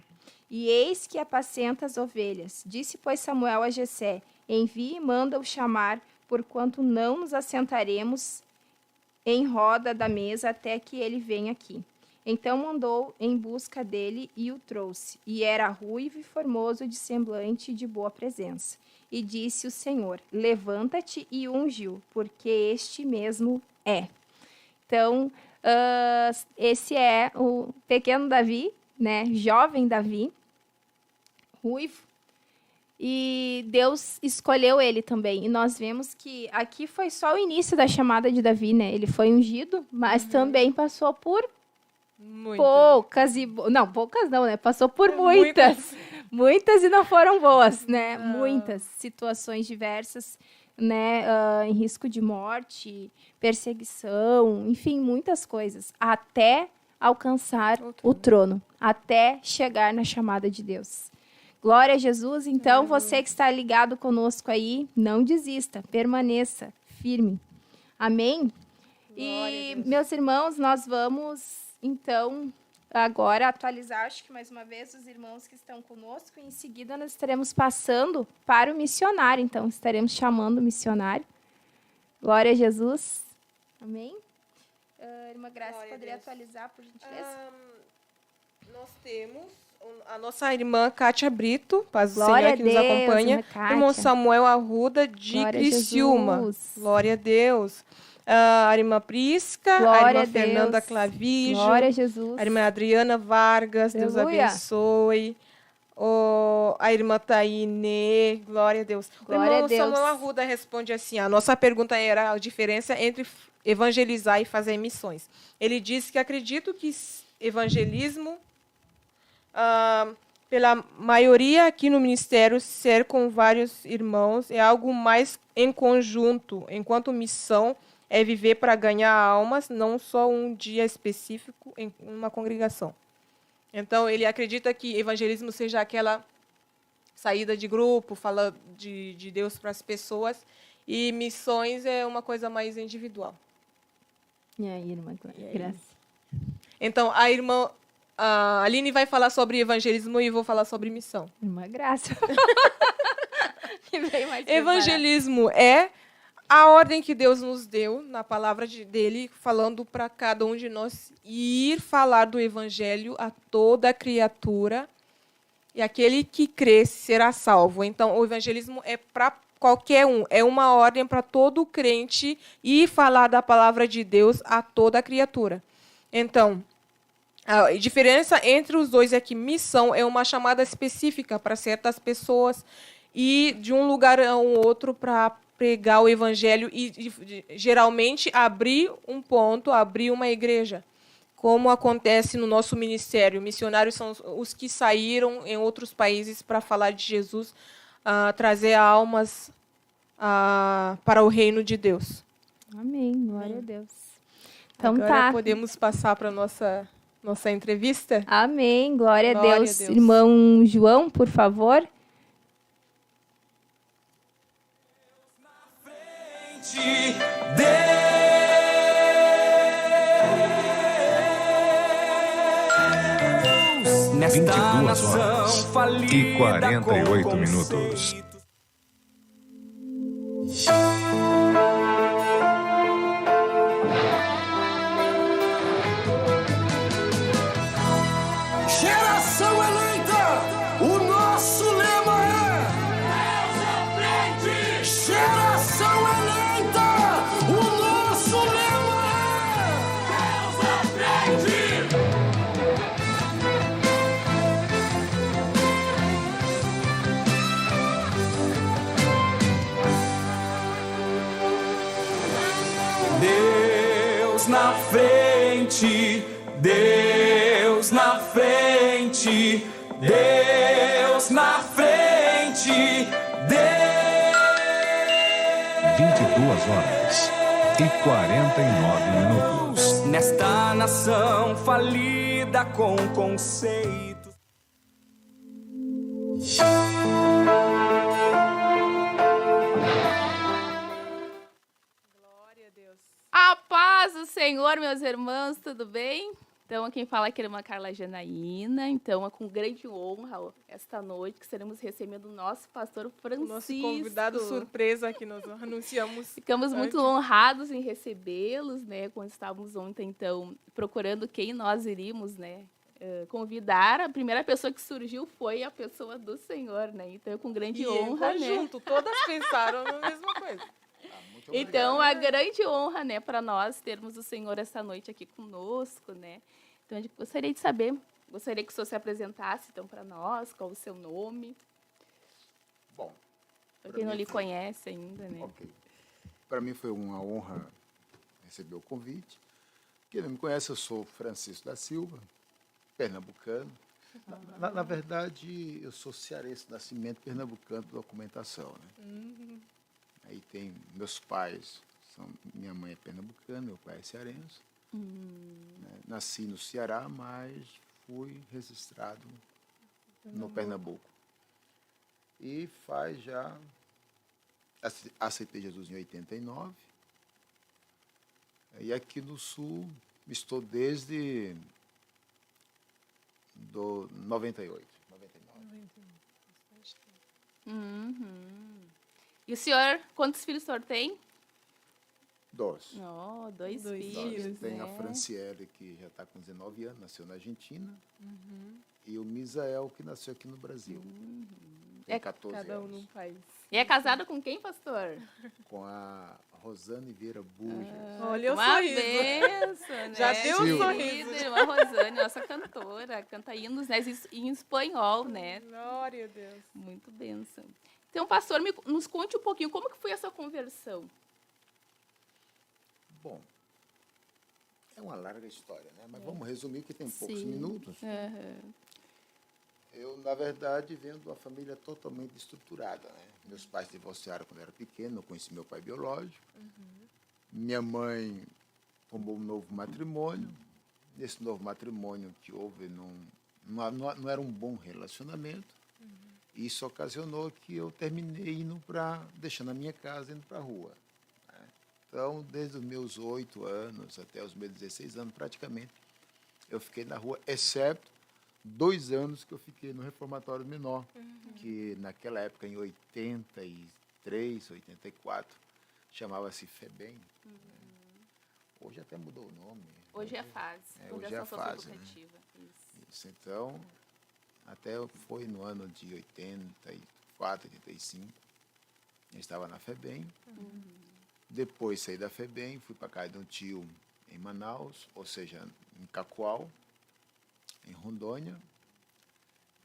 E eis que apacenta as ovelhas. Disse, pois, Samuel a Jessé: Envie e manda-o chamar, porquanto não nos assentaremos em roda da mesa até que ele venha aqui. Então mandou em busca dele e o trouxe. E era ruivo e formoso de semblante e de boa presença. E disse o Senhor: Levanta-te e unge-o, porque este mesmo é. Então, esse é o pequeno Davi, né? Jovem Davi, ruivo. E Deus escolheu ele também. E nós vemos que aqui foi só o início da chamada de Davi, né? Ele foi ungido, mas também passou por poucas poucas não, né? Passou por muitas. Muitas e não foram boas, né? Muitas situações diversas, né? Em risco de morte, perseguição, enfim, muitas coisas. Até alcançar o trono, até chegar na chamada de Deus. Glória a Jesus. Então, você que está ligado conosco aí, não desista, permaneça firme. Amém? E, meus irmãos, nós vamos, então, agora atualizar, acho que mais uma vez, os irmãos que estão conosco. E em seguida, nós estaremos passando para o missionário. Então, estaremos chamando o missionário. Glória a Jesus. Amém? Irmã Graça, Glória a poderia Deus. atualizar, por gentileza? Nós temos a nossa irmã Kátia Brito, paz do Glória Senhor, que nos a Deus, acompanha. irmã Kátia. Irmão Samuel Arruda, de Glória a Criciúma. Jesus. Glória a Deus. A irmã Prisca, a Glória irmã a Deus. Fernanda Clavijo, Glória a Jesus. a irmã Adriana Vargas, Deus Aleluia. abençoe. A irmã Taine, glória a Deus. Glória o irmão a Deus. Samuel Arruda responde assim, a nossa pergunta era a diferença entre evangelizar e fazer missões. Ele disse que acredito que evangelismo, pela maioria aqui no ministério, ser com vários irmãos, é algo mais em conjunto, enquanto missão é viver para ganhar almas, não só um dia específico em uma congregação. Então, ele acredita que evangelismo seja aquela saída de grupo, fala de Deus para as pessoas, e missões é uma coisa mais individual. E aí, irmã Graça? Então, a irmã Aline vai falar sobre evangelismo e eu vou falar sobre missão. Irmã Graça. Que veio mais Evangelismo é a ordem que Deus nos deu na palavra dele, falando para cada um de nós ir falar do evangelho a toda criatura, e aquele que crê será salvo. Então, o evangelismo é para qualquer um, é uma ordem para todo crente ir falar da palavra de Deus a toda criatura. Então, a diferença entre os dois é que missão é uma chamada específica para certas pessoas e de um lugar a um outro para pregar o evangelho e geralmente abrir um ponto, abrir uma igreja, como acontece no nosso ministério. Missionários são os que saíram em outros países para falar de Jesus, trazer almas para o reino de Deus. Amém. Glória a Deus. Então Agora tá. podemos passar para a nossa entrevista? Amém. Glória a Glória Deus. a Deus. Irmão João, por favor. Deus, nesta 22 nação horas falida e 48 com minutos. conceitos. Geração eleita, o nosso lema é Deus à frente. Geração eleita, o nosso lema é Deus à frente. Deus na frente, Deus na frente, Deus na frente, Deus. 22 horas e 49 minutos. Nesta nação falida com conceitos. Glória a Deus. A paz do Senhor, meus irmãos, tudo bem? Então, quem fala aqui é a irmã Carla Janaína. Então, é com grande honra esta noite que estaremos recebendo o nosso pastor Francisco. Nosso convidado surpresa que nós anunciamos. Ficamos muito honrados em recebê-los, né? Quando estávamos ontem, então, procurando quem nós iríamos, né? Convidar. A primeira pessoa que surgiu foi a pessoa do Senhor, né? Então, com grande E honra, em né? conjunto, todas pensaram na mesma coisa. Então, a grande honra, né, para nós termos o Senhor essa noite aqui conosco, né? Então, a gente gostaria de saber, gostaria que o senhor se apresentasse, então, para nós, qual o seu nome. Bom, Para quem não lhe conhece ainda, né? ok. Para mim foi uma honra receber o convite. Quem não me conhece, eu sou Francisco da Silva, pernambucano. Na verdade, eu sou cearense, nascimento pernambucano de documentação. Né? Aí tem meus pais, minha mãe é pernambucana, meu pai é cearense. Né? Nasci no Ceará, mas fui registrado no Pernambuco. E aceitei Jesus em 89. E aqui no Sul estou desde 98, 99. E o senhor, quantos filhos o senhor tem? 2. Oh, dois Dois filhos, filhos, Tem né? a Franciele, que já está com 19 anos, nasceu na Argentina. E o Misael, que nasceu aqui no Brasil. Tem 14 Cada um anos. num país. E é casado com quem, pastor? Com a Rosane Vieira Bujas. Olha o Uma sorriso. benção, né? Já deu um Querida sorriso. irmã Rosane, nossa cantora, canta hinos, né, em espanhol, né? Glória a Deus. Muito benção. Então, pastor, nos conte um pouquinho, como que foi essa conversão? Bom, é uma larga história, né? Mas vamos resumir que tem poucos Sim. minutos. Eu, na verdade, venho de uma família totalmente estruturada, né? Meus pais divorciaram quando eu era pequeno, eu conheci meu pai biológico. Minha mãe formou um novo matrimônio. Nesse novo matrimônio que houve, não era um bom relacionamento. Isso ocasionou que eu terminei deixando a minha casa e indo para a rua. Né? Então, desde os meus 8 anos até os meus 16 anos, praticamente, eu fiquei na rua, exceto 2 anos que eu fiquei no reformatório menor, que naquela época, em 83, 84, chamava-se FEBEM. Né? Hoje até mudou o nome. Hoje é a fase. Hoje é a fase, né? Educativa. Isso, então, até foi no ano de 84, 85, eu estava na FEBEM. Depois saí da FEBEM, fui para casa de um tio em Manaus, ou seja, em Cacoal, em Rondônia,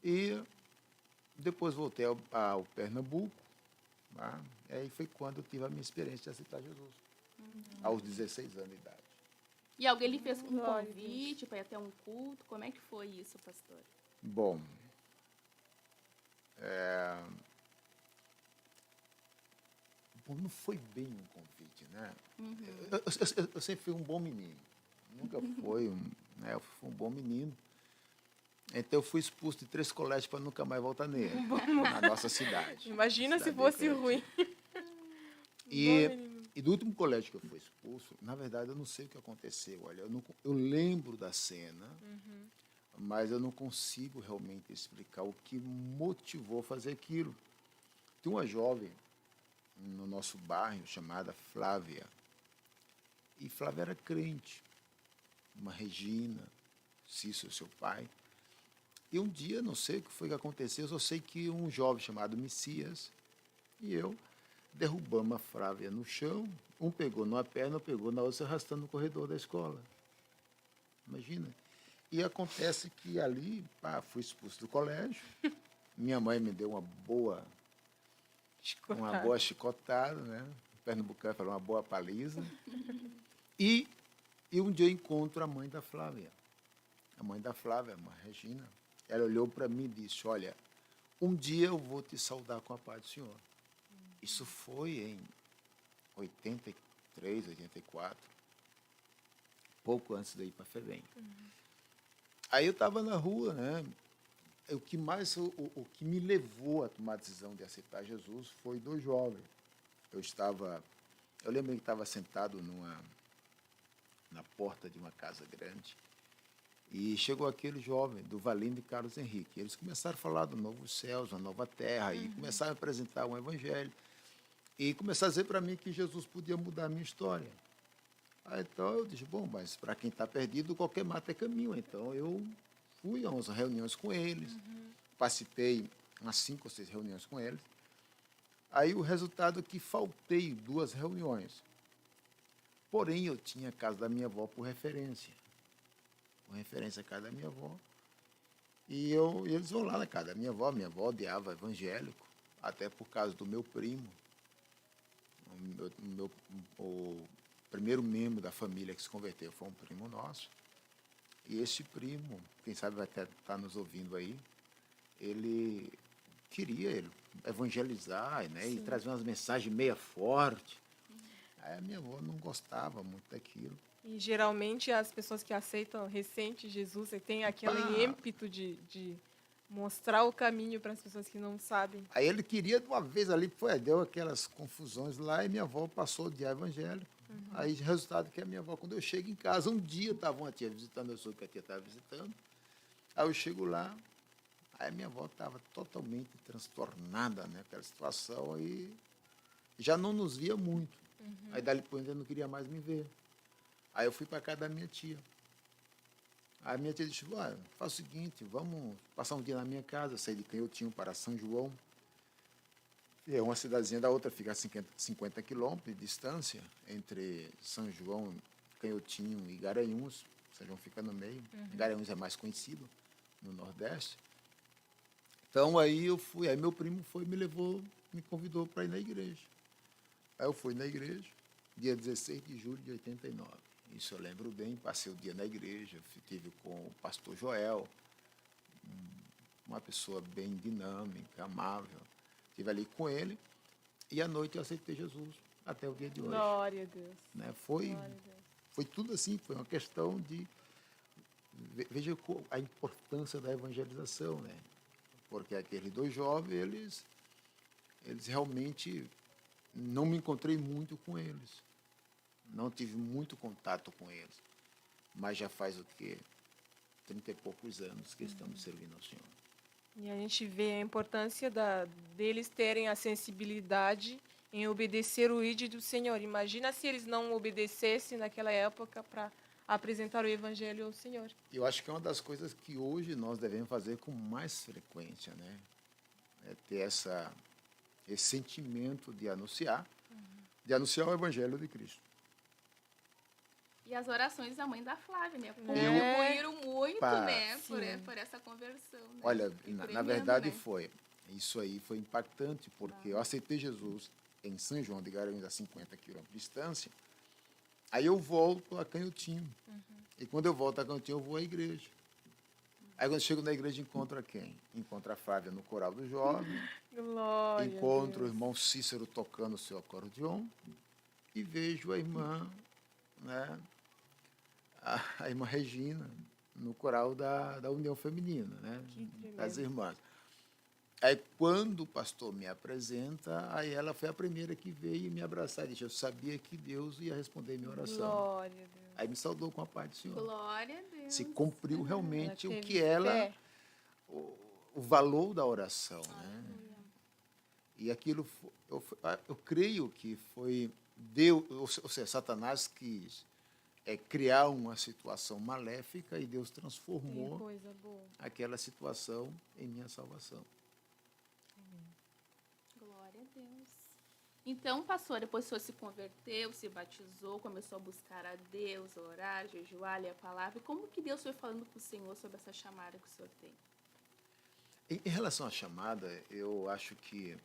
e depois voltei ao Pernambuco, tá? E aí foi quando eu tive a minha experiência de aceitar Jesus, aos 16 anos de idade. E alguém lhe fez um Glória a convite para ir até um culto? Como é que foi isso, pastor? Bom, não foi bem um convite, né? Eu sempre fui um bom menino, nunca fui eu fui um bom menino. Então eu fui expulso de 3 colégios para nunca mais voltar nele, na nossa cidade. Imagina se Cidade fosse grande. ruim. E do último colégio que eu fui expulso, na verdade eu não sei o que aconteceu. Olha, eu lembro da cena, mas eu não consigo realmente explicar o que motivou a fazer aquilo. Tem uma jovem no nosso bairro chamada Flávia. E Flávia era crente. Uma Regina, Cícero, seu pai. E um dia, não sei o que foi que aconteceu, eu só sei que um jovem chamado Messias e eu derrubamos a Flávia no chão. Um pegou numa perna, pegou na outra, arrastando no corredor da escola. Imagina. E acontece que ali, fui expulso do colégio. Minha mãe me deu uma boa chicotada, né? O pernambucano falou uma boa paliza. E um dia eu encontro a mãe da Flávia. A mãe da Flávia, a Regina, ela olhou para mim e disse, olha, um dia eu vou te saudar com a paz do Senhor. Isso foi em 83, 84, pouco antes de ir para a FEBEM. Aí eu estava na rua, né? O que me levou a tomar a decisão de aceitar Jesus foi 2 jovens. Eu lembro que estava sentado na porta de uma casa grande e chegou aquele jovem do Valim de Carlos Henrique. Eles começaram a falar do novo céus, uma nova terra, e começaram a apresentar um evangelho. E começaram a dizer para mim que Jesus podia mudar a minha história. Então eu disse, bom, mas para quem está perdido, qualquer mato é caminho. Então eu fui a umas reuniões com eles, participei umas 5 ou 6 reuniões com eles. Aí o resultado é que faltei 2 reuniões. Porém, eu tinha a casa da minha avó por referência. Por referência à casa da minha avó. E eles vão lá na casa da minha avó. Minha avó odiava evangélico, até por causa do meu primo. O primeiro membro da família que se converteu foi um primo nosso. E esse primo, quem sabe vai até estar nos ouvindo aí, ele queria evangelizar, né, e trazer umas mensagens meia fortes. Aí a minha avó não gostava muito daquilo. E geralmente as pessoas que aceitam recente Jesus têm aquele ímpeto de Mostrar o caminho para as pessoas que não sabem. Aí ele queria de uma vez ali, deu aquelas confusões lá e minha avó passou de evangélico. Aí, resultado que a minha avó, quando eu chego em casa, um dia estava uma tia visitando, eu soube que a tia estava visitando. Aí eu chego lá, aí a minha avó estava totalmente transtornada, né, aquela situação, e já não nos via muito. Aí dali por diante eu não queria mais me ver. Aí eu fui para casa da minha tia. Aí a minha tia disse, faz o seguinte, vamos passar um dia na minha casa. Eu saí de Canhotinho para São João. É uma cidadezinha da outra, fica a 50 quilômetros de distância entre São João, Canhotinho e Garanhuns. São João fica no meio. Garanhuns é mais conhecido no Nordeste. Então aí eu fui, aí meu primo me convidou para ir na igreja. Aí eu fui na igreja, dia 16 de julho de 89. Isso eu lembro bem, passei o dia na igreja, estive com o pastor Joel, uma pessoa bem dinâmica, amável. Estive ali com ele e à noite eu aceitei Jesus até o dia de hoje. Glória a Deus. Né? Foi tudo assim, foi uma questão de... Veja a importância da evangelização, né? Porque aqueles dois jovens, eles realmente... Não me encontrei muito com eles. Não tive muito contato com eles. Mas já faz o quê? 30 e poucos anos que estamos servindo ao Senhor. E a gente vê a importância deles terem a sensibilidade em obedecer o ID do Senhor. Imagina se eles não obedecessem naquela época para apresentar o Evangelho ao Senhor. Eu acho que é uma das coisas que hoje nós devemos fazer com mais frequência, né? É ter esse sentimento de anunciar o Evangelho de Cristo. E as orações da mãe da Flávia, né? Contribuíram muito, né? Por essa conversão. Né? Olha, na tremendo, verdade né? Isso aí foi impactante, porque eu aceitei Jesus em São João de Garanhuns, a 50 quilômetros de distância. Aí eu volto a Canhotinho. E quando eu volto a Canhotinho, eu vou à igreja. Aí quando eu chego na igreja, encontro a quem? Encontro a Flávia no coral do jovem. Glória Encontro a o Deus. irmão Cícero tocando o seu acordeon. E vejo a irmã, né, a irmã Regina, no coral da União Feminina, né, das irmãs. Aí, quando o pastor me apresenta, aí ela foi a primeira que veio me abraçar. Disse, eu sabia que Deus ia responder minha oração. Glória a Deus. Aí me saudou com a paz do Senhor. Glória a Deus. Se cumpriu realmente Ela o teve que ela... fé. O valor da oração, né? E aquilo, eu creio que foi Deus, ou seja, Satanás quis criar uma situação maléfica e Deus Que transformou coisa boa. aquela situação em minha salvação. Glória a Deus. Então, pastor, depois o senhor se converteu, se batizou, começou a buscar a Deus, a orar, jejuar, ler a palavra. E como que Deus foi falando com o senhor sobre essa chamada que o senhor tem? Em relação à chamada, eu acho que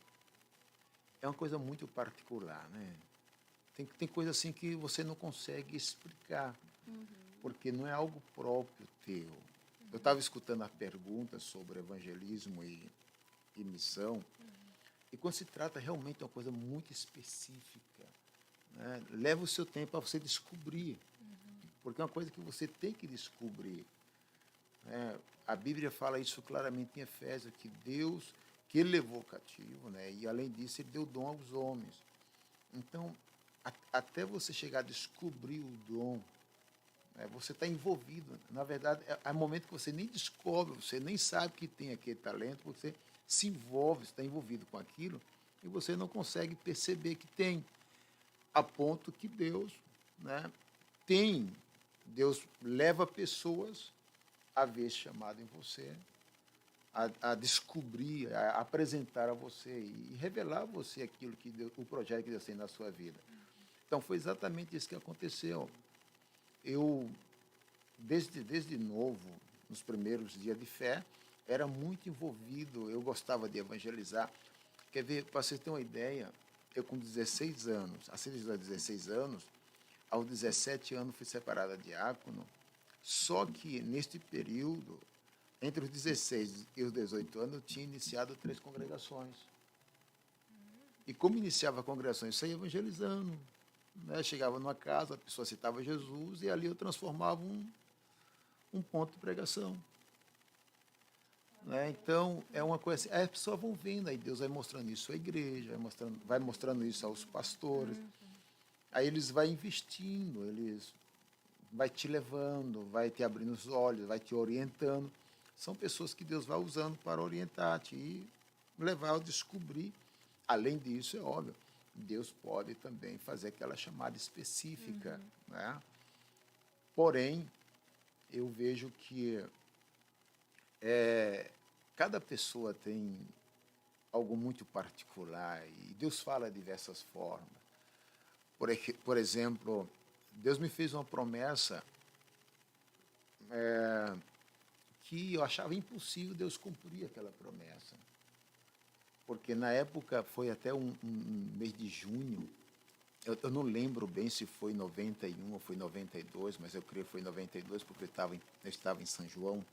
é uma coisa muito particular, né? Tem coisa assim que você não consegue explicar, porque não é algo próprio teu. Eu estava escutando a pergunta sobre evangelismo e missão, e quando se trata realmente de uma coisa muito específica, né? Leva o seu tempo para você descobrir, porque é uma coisa que você tem que descobrir. A Bíblia fala isso claramente em Efésios, que Deus, que Ele levou cativo, né? E além disso, Ele deu dom aos homens. Então, até você chegar a descobrir o dom, né, você está envolvido. Na verdade, há momento que você nem descobre, você nem sabe que tem aquele talento, você se envolve, está envolvido com aquilo, e você não consegue perceber que tem, a ponto que Deus, né, Deus leva pessoas a ver esse chamado em você, a descobrir, a apresentar a você e revelar a você aquilo que Deus, o projeto que Deus tem na sua vida. Então, foi exatamente isso que aconteceu. Eu, desde novo, nos primeiros dias de fé, era muito envolvido, eu gostava de evangelizar. Quer ver, para você ter uma ideia, eu com 16 anos, assim, aos 16 anos, aos 17 anos fui separado a diácono, só que neste período, entre os 16 e os 18 anos, eu tinha iniciado 3 congregações. E como iniciava congregações, eu saía evangelizando. Né? Chegava numa casa, a pessoa citava Jesus, e ali eu transformava um ponto de pregação. Né? Então, é uma coisa assim, as pessoas vão vendo, aí Deus vai mostrando isso à igreja, vai mostrando isso aos pastores, aí eles vão investindo, eles vai te levando, vai te abrindo os olhos, vai te orientando. São pessoas que Deus vai usando para orientar-te e levar a descobrir. Além disso, é óbvio, Deus pode também fazer aquela chamada específica. Né? Porém, eu vejo que cada pessoa tem algo muito particular e Deus fala de diversas formas. Por exemplo, Deus me fez uma promessa que eu achava impossível Deus cumprir aquela promessa. Porque na época foi até um mês de junho, eu não lembro bem se foi 91 ou foi 92, mas eu creio que foi 92 porque eu estava em São João.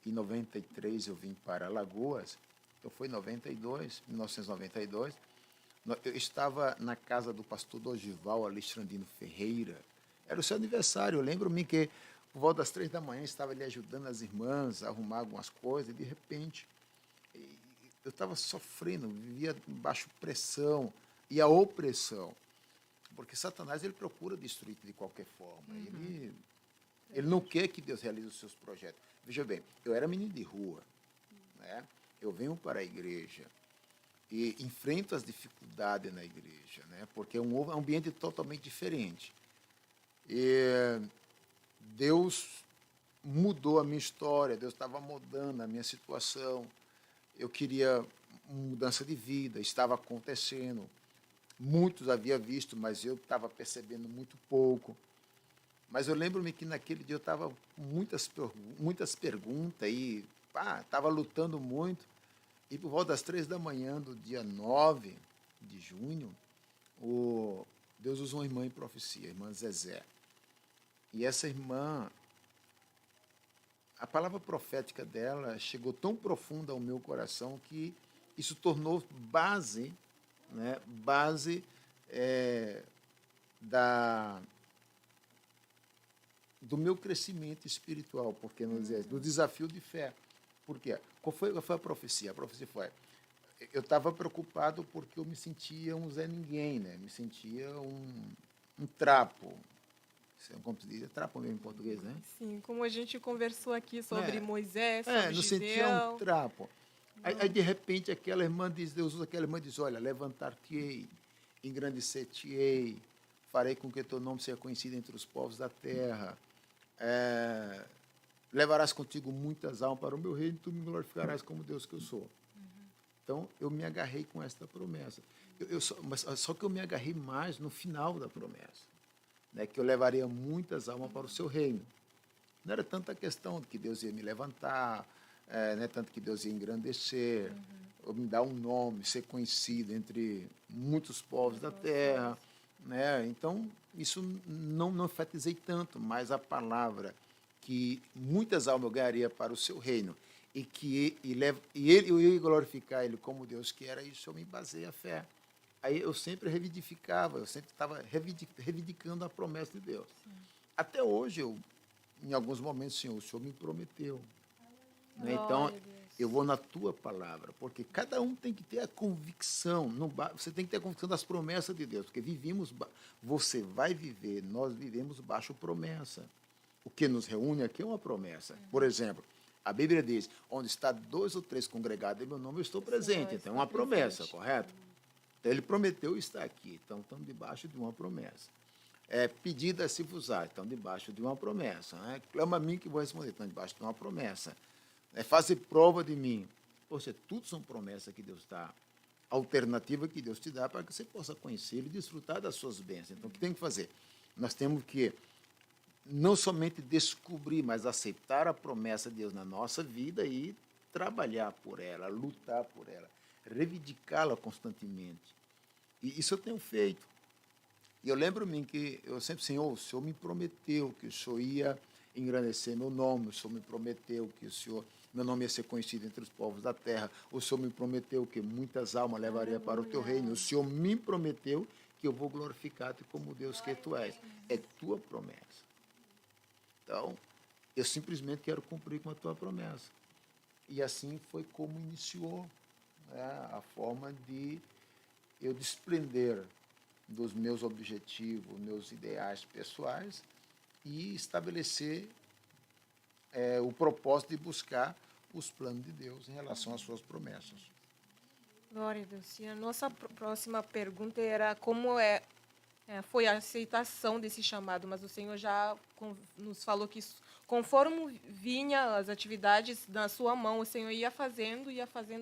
Em 93 eu vim para Alagoas, então foi 1992. Eu estava na casa do pastor Dorival Alexandrino Ferreira. Era o seu aniversário. Eu lembro-me que, por volta das 3 da manhã, estava ali ajudando as irmãs a arrumar algumas coisas. E, de repente, eu estava sofrendo, vivia baixo pressão e a opressão. Porque Satanás ele procura destruir de qualquer forma. Ele não quer que Deus realize os seus projetos. Veja bem, eu era menino de rua. Né? Eu venho para a igreja e enfrento as dificuldades na igreja, né? Porque é um ambiente totalmente diferente. E Deus mudou a minha história, Deus estava mudando a minha situação. Eu queria mudança de vida, estava acontecendo. Muitos havia visto, mas eu estava percebendo muito pouco. Mas eu lembro-me que naquele dia eu estava com muitas perguntas e estava lutando muito. E por volta das 3 da manhã do dia 9 de junho, Deus usou uma irmã em profecia, a irmã Zezé. E essa irmã, a palavra profética dela chegou tão profunda ao meu coração que isso tornou base, né, do meu crescimento espiritual, porque não dizer, do desafio de fé. Por quê? Qual foi a profecia? A profecia foi, eu estava preocupado porque eu me sentia um Zé Ninguém, né? Me sentia um trapo. Como se diz? Trapo mesmo em português, né? Sim, como a gente conversou aqui sobre Moisés, sobre não sentia um trapo. Aí, de repente, aquela irmã diz, Deus usa aquela irmã e diz, olha, levantar-te-ei, engrandecer-te-ei, farei com que teu nome seja conhecido entre os povos da terra, levarás contigo muitas almas para o meu reino e tu me glorificarás como Deus que eu sou. Então, eu me agarrei com esta promessa. Só que eu me agarrei mais no final da promessa, né, que eu levaria muitas almas para o seu reino. Não era tanta questão de que Deus ia me levantar, não é tanto que Deus ia engrandecer, ou me dar um nome, ser conhecido entre muitos povos da terra. Né? Então, isso não enfatizei tanto, mas a palavra que muitas almas eu ganharia para o seu reino e que eu ia glorificar ele como Deus que era, isso eu me baseei a fé. Aí eu sempre reivindificava, eu sempre estava reivindicando a promessa de Deus. Até hoje, em alguns momentos, Senhor, o Senhor me prometeu. Né? Então, eu vou na tua palavra, porque cada um tem que ter a convicção, você tem que ter a convicção das promessas de Deus, porque você vai viver, nós vivemos baixo promessa. O que nos reúne aqui é uma promessa. Por exemplo, a Bíblia diz, onde está 2 ou 3 congregados em meu nome, eu estou presente. Então, é uma promessa, correto? Então, ele prometeu estar aqui. Então, estamos debaixo de uma promessa. Pedida se vos há, estão debaixo de uma promessa. Né? Clama a mim que vou responder, estão debaixo de uma promessa. Fazer prova de mim. Poxa, tudo são promessas que Deus dá. Alternativa que Deus te dá para que você possa conhecê-lo e desfrutar das suas bênçãos. Então, o que tem que fazer? Nós temos que não somente descobrir, mas aceitar a promessa de Deus na nossa vida e trabalhar por ela, lutar por ela, reivindicá-la constantemente. E isso eu tenho feito. E eu lembro-me que eu sempre, Senhor, o Senhor me prometeu que o Senhor ia engrandecer meu nome, o Senhor me prometeu que meu nome ia ser conhecido entre os povos da terra, o Senhor me prometeu que muitas almas levaria para o teu reino, o Senhor me prometeu que eu vou glorificar-te como Deus que tu és. É tua promessa. Então, eu simplesmente quero cumprir com a tua promessa. E assim foi como iniciou, né, a forma de eu desprender dos meus objetivos, meus ideais pessoais e estabelecer o propósito de buscar os planos de Deus em relação às suas promessas. Glória a Deus. E a nossa próxima pergunta era como foi a aceitação desse chamado, mas o Senhor já nos falou que conforme vinha as atividades na sua mão, o Senhor ia fazendo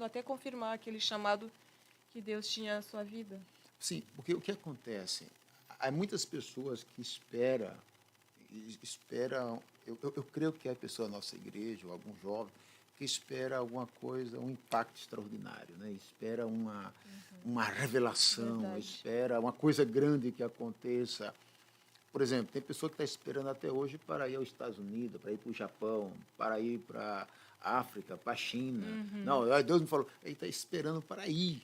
até confirmar aquele chamado que Deus tinha na sua vida. Sim, porque o que acontece? Há muitas pessoas que esperam, eu creio que é a pessoa da nossa igreja, ou algum jovem, que espera alguma coisa, um impacto extraordinário, né? Espera uma revelação, Verdade. espera uma coisa grande que aconteça. Por exemplo, tem pessoa que está esperando até hoje para ir aos Estados Unidos, para ir para o Japão, para ir para a África, para a China. Não, Deus me falou, ele está esperando para ir.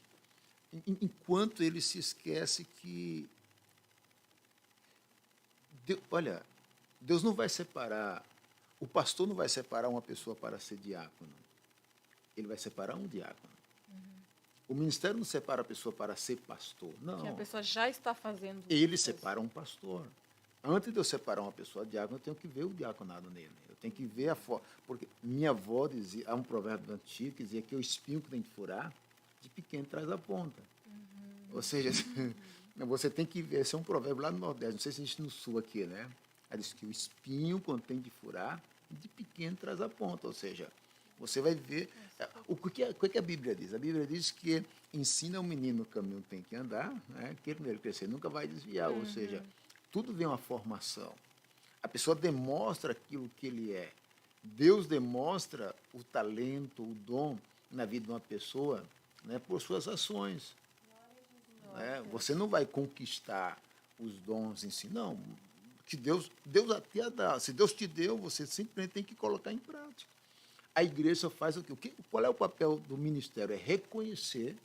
Enquanto ele se esquece que olha, Deus não vai separar, o pastor não vai separar uma pessoa para ser diácono. Ele vai separar um diácono. O ministério não separa a pessoa para ser pastor. Não. Que a pessoa já está fazendo. Ele separa um pastor. Antes de eu separar uma pessoa diácono, eu tenho que ver o diaconado nele. Eu tenho que ver a forma. Porque minha avó dizia, há um provérbio antigo que dizia que o espinho que tem que furar, de pequeno traz a ponta. Ou seja, você tem que ver, esse é um provérbio lá no Nordeste, não sei se existe no Sul aqui, né? Ela diz que o espinho, quando tem de furar, de pequeno traz a ponta. Ou seja, você vai ver. O que a Bíblia diz? A Bíblia diz que ensina o menino o caminho que tem que andar, né? Que ele crescer nunca vai desviar. Ou seja, tudo vem uma formação. A pessoa demonstra aquilo que ele é. Deus demonstra o talento, o dom na vida de uma pessoa, né, por suas ações. Né? Você não vai conquistar os dons em si, não. Que Deus até dá. Se Deus te deu, você simplesmente tem que colocar em prática. A igreja faz o quê? Qual é o papel do ministério? É reconhecer,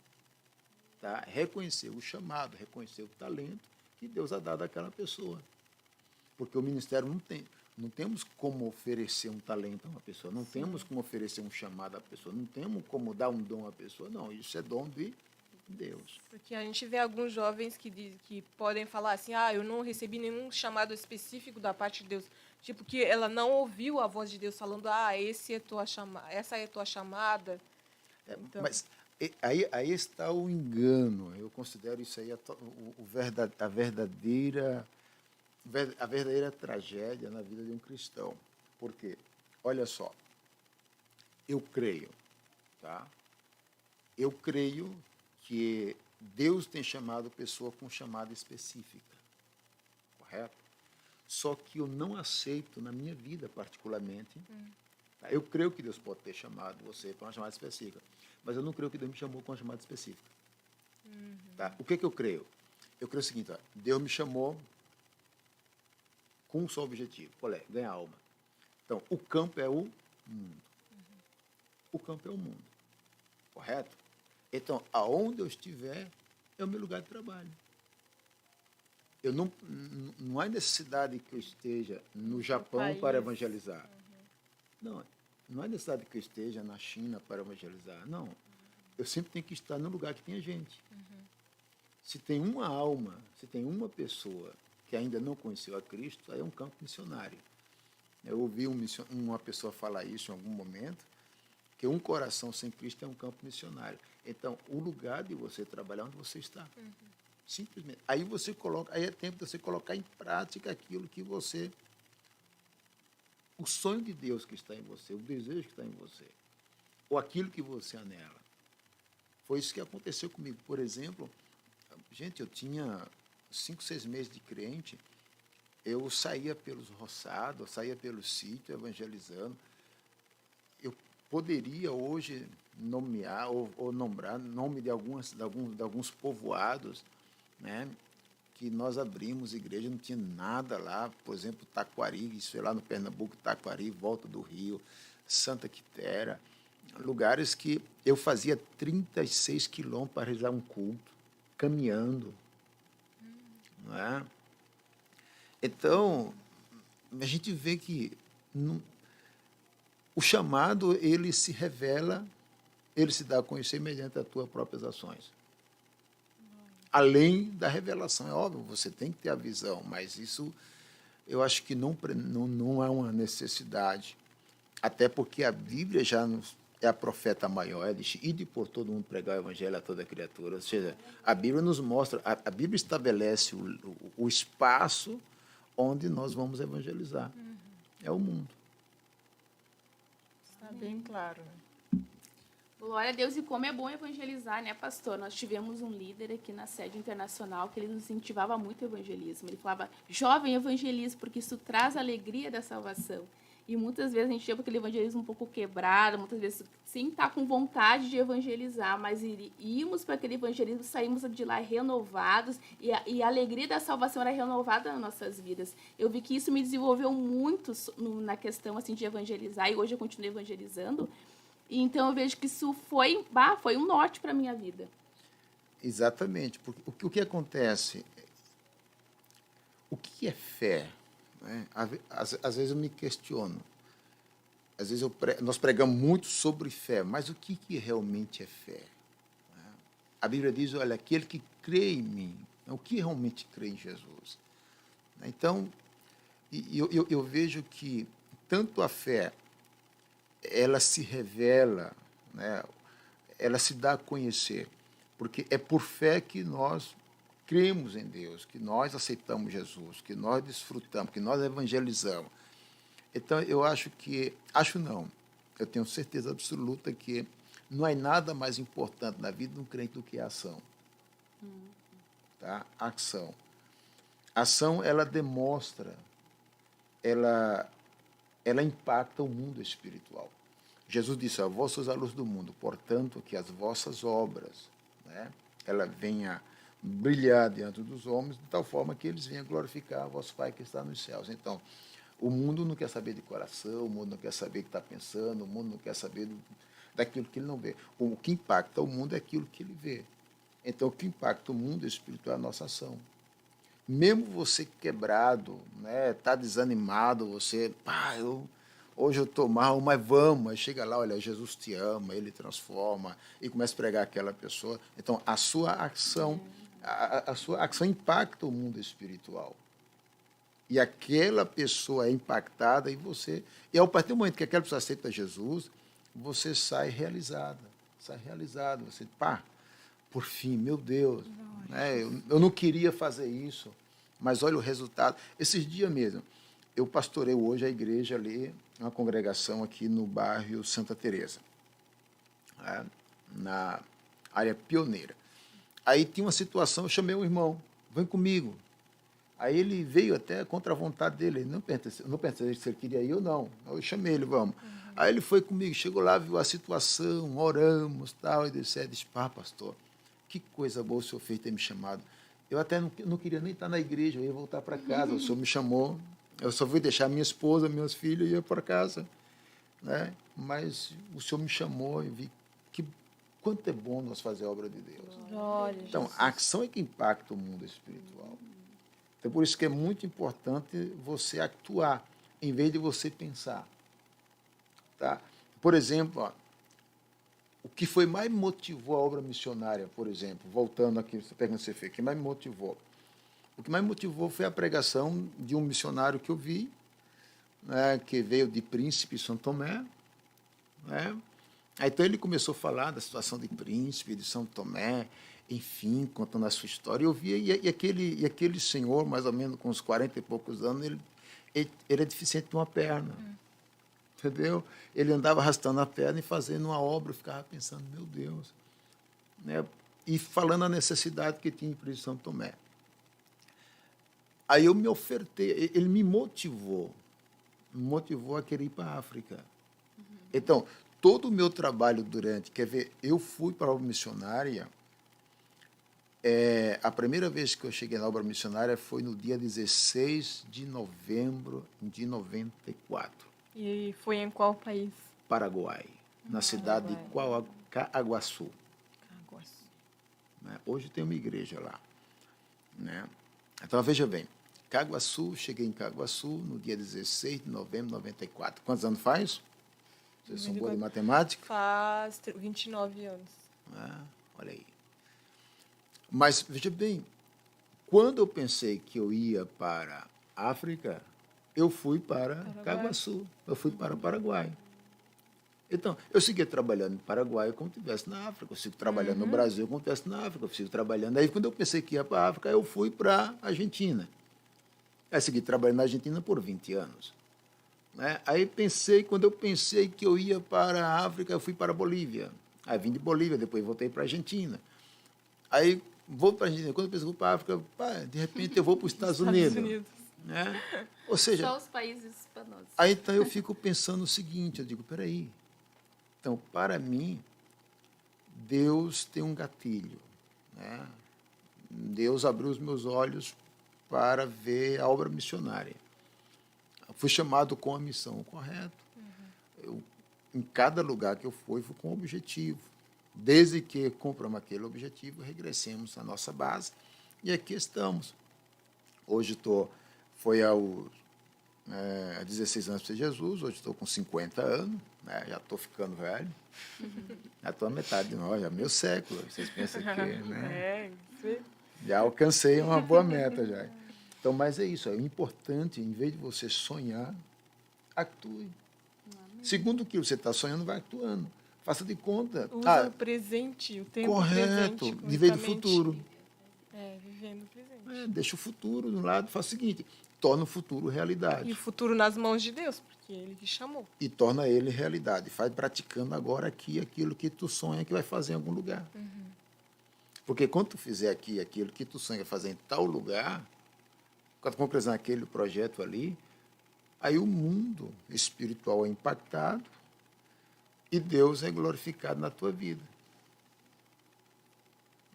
tá? Reconhecer o chamado, reconhecer o talento que Deus ha dado àquela pessoa. Porque o ministério não temos como oferecer um talento a uma pessoa, não temos como oferecer um chamado à pessoa, não temos como dar um dom à pessoa, não. Isso é dom de Deus. Porque a gente vê alguns jovens que podem falar assim, eu não recebi nenhum chamado específico da parte de Deus. Tipo, que ela não ouviu a voz de Deus falando, essa é a tua chamada. Então, Mas aí está o engano. Eu considero isso aí a verdadeira tragédia na vida de um cristão. Por quê? Olha só, eu creio, tá? Eu creio que Deus tem chamado pessoa com chamada específica, correto? Só que eu não aceito na minha vida particularmente. Tá? Eu creio que Deus pode ter chamado você para uma chamada específica, mas eu não creio que Deus me chamou com uma chamada específica. Tá? O que eu creio? Eu creio o seguinte, ó, Deus me chamou com um só objetivo. Qual é? Ganhar alma. Então, o campo é o mundo. O campo é o mundo. Correto? Então, aonde eu estiver, é o meu lugar de trabalho. Eu não há necessidade que eu esteja no Japão para evangelizar. Não há necessidade que eu esteja na China para evangelizar. Não. Eu sempre tenho que estar no lugar que tem a gente. Se tem uma alma, se tem uma pessoa que ainda não conheceu a Cristo, aí é um campo missionário. Eu ouvi uma pessoa falar isso em algum momento, que um coração sem Cristo é um campo missionário. Então, o lugar de você trabalhar onde você está. Simplesmente. Aí é tempo de você colocar em prática aquilo que você... O sonho de Deus que está em você, o desejo que está em você, ou aquilo que você anela. Foi isso que aconteceu comigo. Por exemplo, gente, eu tinha 5, 6 meses de crente, eu saía pelos roçados, eu saía pelo sítio evangelizando. Eu poderia hoje nomear ou nombrar nome de alguns povoados, né, que nós abrimos igreja, não tinha nada lá, por exemplo, Taquari, isso é lá no Pernambuco, Taquari, Volta do Rio, Santa Quitéria, lugares que eu fazia 36 quilômetros para realizar um culto, caminhando. Não é? Então, a gente vê que o chamado, ele se revela, ele se dá a conhecer mediante as tuas próprias ações. Além da revelação, é óbvio, você tem que ter a visão, mas isso eu acho que não é uma necessidade, até porque a Bíblia já é a profeta maior, ela diz, ide por todo mundo pregar o evangelho a toda criatura, ou seja, a Bíblia nos mostra, a Bíblia estabelece o espaço onde nós vamos evangelizar, é o mundo. Está bem claro. Glória a Deus, e como é bom evangelizar, né, pastor? Nós tivemos um líder aqui na sede internacional que ele nos incentivava muito o evangelismo. Ele falava, jovem, evangelize, porque isso traz a alegria da salvação. E muitas vezes a gente chega com aquele evangelismo um pouco quebrado, muitas vezes sim está com vontade de evangelizar, mas íamos para aquele evangelismo, saímos de lá renovados, e a alegria da salvação era renovada nas nossas vidas. Eu vi que isso me desenvolveu muito na questão assim, de evangelizar, e hoje eu continuo evangelizando. E então eu vejo que isso foi um norte para a minha vida. Exatamente, porque o que acontece, o que é fé? Né? Às vezes eu me questiono, às vezes nós pregamos muito sobre fé, mas o que realmente é fé? Né? A Bíblia diz, olha, aquele que crê em mim, o que realmente crê em Jesus? Então, eu vejo que tanto a fé, ela se revela, né? Ela se dá a conhecer, porque é por fé que nós cremos em Deus, que nós aceitamos Jesus, que nós desfrutamos, que nós evangelizamos. Então, eu tenho certeza absoluta que não há nada mais importante na vida de um crente do que a ação. Tá? A ação. A ação, ela demonstra, ela impacta o mundo espiritual. Jesus disse, vós sois a luz do mundo, portanto, que as vossas obras, né, ela venha brilhar diante dos homens, de tal forma que eles venham glorificar a vosso Pai que está nos céus. Então, o mundo não quer saber de coração, o mundo não quer saber o que está pensando, o mundo não quer saber daquilo que ele não vê. O que impacta o mundo é aquilo que ele vê. Então, o que impacta o mundo espiritual é a nossa ação. Mesmo você quebrado, né, tá desanimado, você, hoje eu estou mal, mas vamos. Aí chega lá, olha, Jesus te ama, ele transforma, e começa a pregar aquela pessoa. Então, a sua ação impacta o mundo espiritual. E aquela pessoa é impactada, e a partir do momento que aquela pessoa aceita Jesus, você sai realizada. Você, por fim, meu Deus, né, eu não queria fazer isso, mas olha o resultado. Esses dias mesmo, eu pastorei hoje a igreja ali, uma congregação aqui no bairro Santa Teresa, né, na área pioneira. Aí tinha uma situação, eu chamei um irmão, vem comigo. Aí ele veio até contra a vontade dele, não pensei se ele queria ir ou não. Eu chamei ele, vamos. Aí ele foi comigo, chegou lá, viu a situação, oramos, tal, e disse, pastor, que coisa boa o senhor fez ter me chamado. Eu até não queria nem estar na igreja, eu ia voltar para casa, o senhor me chamou, eu só fui deixar minha esposa, minhas filhas e ia para casa. Né? Mas o senhor me chamou e vi quanto é bom nós fazer a obra de Deus. Glória, então, Jesus. a ação é que impacta o mundo espiritual. Então, por isso que é muito importante você actuar, em vez de você pensar. Tá? Por exemplo, o que foi mais motivou a obra missionária, por exemplo, voltando aqui, você pergunta se fez, o que mais me motivou? O que mais me motivou foi a pregação de um missionário que eu vi, né, que veio de Príncipe, São Tomé. Né? Aí, então ele começou a falar da situação de Príncipe, de São Tomé, enfim, contando a sua história. Eu via, e aquele senhor, mais ou menos com uns 40 e poucos anos, ele é deficiente de uma perna. Entendeu? Ele andava arrastando a perna e fazendo uma obra, eu ficava pensando, meu Deus. Né? E falando a necessidade que tinha em São Tomé. Aí eu me ofertei, ele me motivou a querer ir para a África. Então, todo o meu trabalho eu fui para a obra missionária, a primeira vez que eu cheguei na obra missionária foi no dia 16 de novembro de 94. E foi em qual país? Paraguai, na cidade de Caaguaçu. Né? Hoje tem uma igreja lá. Né? Então, veja bem, cheguei em Caaguaçu no dia 16 de novembro de 94. Quantos anos faz? Vocês são boas de matemática? Faz 29 anos. Ah, olha aí. Mas, veja bem, quando eu pensei que eu ia para a África, eu fui para Caguaçu, eu fui para o Paraguai. Então, eu segui trabalhando no Paraguai como se estivesse na África, eu sigo trabalhando no Brasil como se estivesse na África, eu sigo trabalhando. Aí, quando eu pensei que ia para a África, eu fui para a Argentina. Aí, segui trabalhando na Argentina por 20 anos. Né? Aí, quando eu pensei que eu ia para a África, eu fui para a Bolívia. Aí, vim de Bolívia, depois voltei para a Argentina. Aí, vou para a Argentina. Quando eu penso que vou para a África, de repente eu vou para os Estados Unidos. Né? Ou seja, Só os países hispanosos. aí então eu fico pensando o seguinte, eu digo, peraí, então, para mim, Deus tem um gatilho. Né? Deus abriu os meus olhos para ver a obra missionária. Eu fui chamado com a missão correta. Em cada lugar que eu fui com um objetivo. Desde que compramos aquele objetivo, regressemos à nossa base e aqui estamos. Hoje foi há 16 anos para Jesus, hoje estou com 50 anos, né? Já estou ficando velho, já estou a metade de nós, já meio século, vocês pensam que, né? Já alcancei uma boa meta já. Então, mas é isso, é importante, em vez de você sonhar, atue. Segundo o que você está sonhando, vai atuando. Faça de conta. Usa o presente, o tempo correto, presente. de vez do futuro. Vivendo o presente. Deixa o futuro de um lado, faz o seguinte, torna o futuro realidade. E o futuro nas mãos de Deus, porque Ele que chamou. E torna ele realidade. Faz praticando agora aqui aquilo que tu sonha que vai fazer em algum lugar. Porque quando tu fizer aqui aquilo que tu sonha fazer em tal lugar, quando tu concretizar aquele projeto ali, aí o mundo espiritual é impactado e Deus é glorificado na tua vida.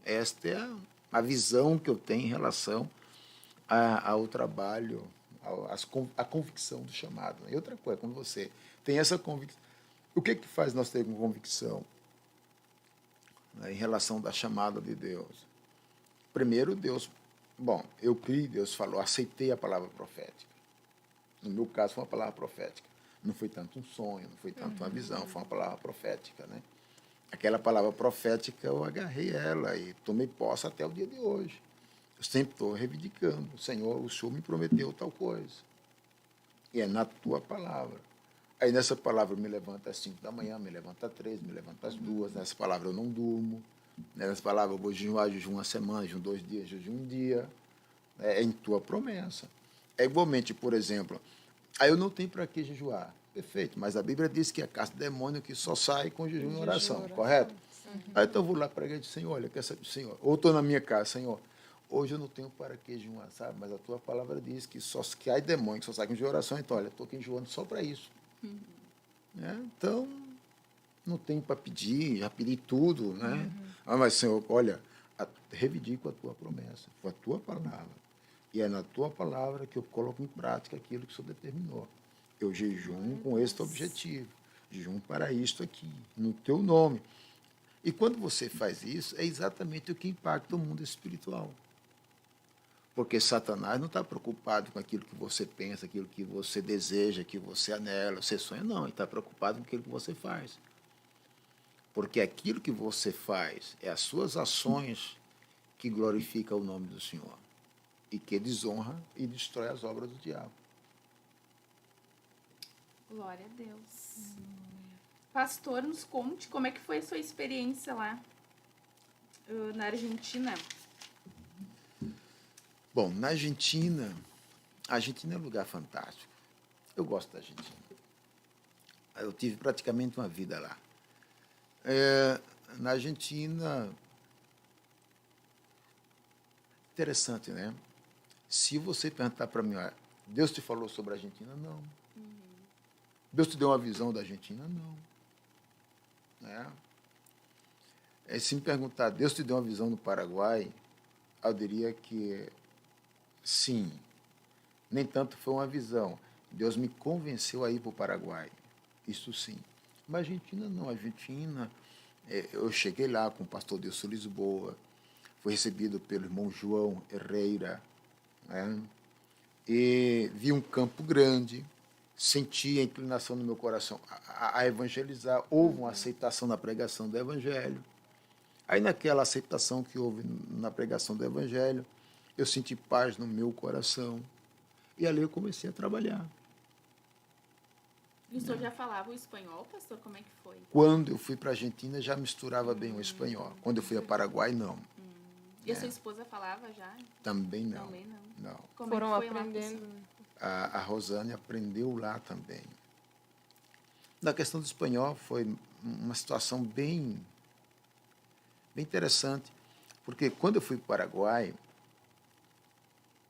Esta é a visão que eu tenho em relação ao trabalho, a convicção do chamado. E outra coisa, quando você tem essa convicção, o que faz nós termos convicção, né, em relação da chamada de Deus? Primeiro, Deus, eu criei, Deus falou, aceitei a palavra profética. No meu caso, foi uma palavra profética. Não foi tanto um sonho, não foi tanto uma visão, foi uma palavra profética, né? Aquela palavra profética, eu agarrei ela e tomei posse até o dia de hoje. Eu sempre estou reivindicando. Senhor, o Senhor me prometeu tal coisa. E é na tua palavra. Aí nessa palavra eu me levanto às 5 da manhã, me levanto às 3, me levanto às 2. Nessa palavra eu não durmo. Nessa palavra eu vou jejuar, jejum uma semana, jejum 2 dias, jejum um dia. É em tua promessa. É igualmente, por exemplo, aí eu não tenho para que jejuar. Perfeito, mas a Bíblia diz que é caça de demônio que só sai com jejum e oração, correto? Aí então eu vou lá para a igreja e digo, Senhor, olha, Senhor, ou estou na minha casa, Senhor, hoje eu não tenho para que jejuar, sabe? Mas a tua palavra diz que só que há demônio que só sai com jejum e oração, então, olha, estou aqui jejuando só para isso. Então, não tenho para pedir, já pedi tudo, né? Mas, Senhor, olha, reivindico a tua promessa, foi a tua palavra. E é na tua palavra que eu coloco em prática aquilo que o Senhor determinou. Eu jejum com este objetivo. Jejum para isto aqui, no teu nome. E quando você faz isso, é exatamente o que impacta o mundo espiritual. Porque Satanás não está preocupado com aquilo que você pensa, aquilo que você deseja, que você anela, você sonha, não. Ele está preocupado com aquilo que você faz. Porque aquilo que você faz é as suas ações que glorificam o nome do Senhor e que desonra e destrói as obras do diabo. Glória a Deus. Pastor, nos conte como é que foi a sua experiência lá na Argentina. Bom, na Argentina, a Argentina é um lugar fantástico. Eu gosto da Argentina. Eu tive praticamente uma vida lá. Na Argentina, interessante, né? Se você perguntar para mim, Deus te falou sobre a Argentina? Não. Deus te deu uma visão da Argentina? Não. Se me perguntar, Deus te deu uma visão do Paraguai? Eu diria que sim. Nem tanto foi uma visão. Deus me convenceu a ir para o Paraguai. Isso sim. Mas a Argentina não. A Argentina, eu cheguei lá com o pastor Dilson Lisboa, fui recebido pelo irmão João Herrera, né? E vi um campo grande, senti a inclinação no meu coração a evangelizar. Houve uma aceitação na pregação do Evangelho. Aí, naquela aceitação que houve na pregação do Evangelho, eu senti paz no meu coração. E ali eu comecei a trabalhar. E o senhor já falava o espanhol, pastor? Como é que foi? Quando eu fui para a Argentina, já misturava bem o espanhol. Quando eu fui a Paraguai, não. E a sua esposa falava já? Também não. Também não. Não. Como Foram é que foi aprendendo. lá? A Rosane aprendeu lá também. Na questão do espanhol, foi uma situação bem interessante, porque quando eu fui para o Paraguai,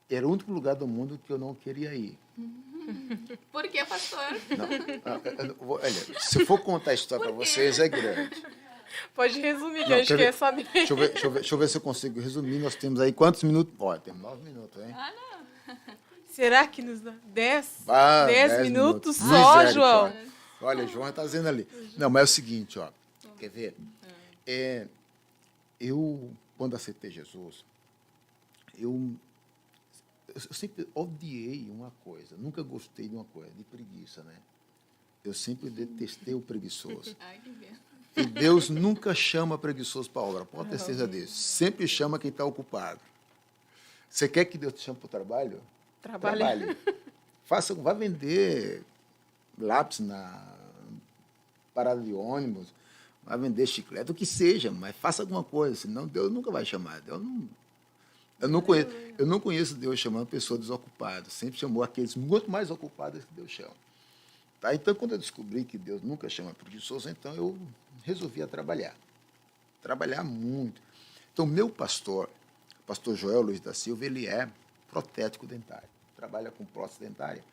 era o único lugar do mundo que eu não queria ir. Por que, pastor? Olha, se eu for contar a história para vocês, é grande. Pode resumir, que Não, a gente quer saber. Deixa eu ver se eu consigo resumir. Nós temos aí quantos minutos? Olha, temos 9 minutos, hein? Será que nos dá 10? Ah, 10 minutos só, Misericórdia. João? Olha, João está dizendo ali. Não, mas é o seguinte, ó. Quer ver? Eu, quando aceitei Jesus, eu sempre odiei uma coisa. Nunca gostei de uma coisa, de preguiça, né? Eu sempre detestei o preguiçoso. Ai, que vento. E Deus nunca chama preguiçoso para a obra. Pode ter certeza disso. Sempre chama quem está ocupado. Você quer que Deus te chame para o trabalho? Trabalhe. Vá vender lápis na parada de ônibus, vá vender chiclete, o que seja, mas faça alguma coisa, senão Deus nunca vai chamar. Eu não conheço Deus chamando pessoas desocupadas. Sempre chamou aqueles muito mais ocupados que Deus chama. Tá? Então, quando eu descobri que Deus nunca chama preguiçoso, então eu resolvi trabalhar. Trabalhar muito. Então, meu pastor, o pastor Joel Luiz da Silva, ele é protético dentário. Trabalha com prótese dentária.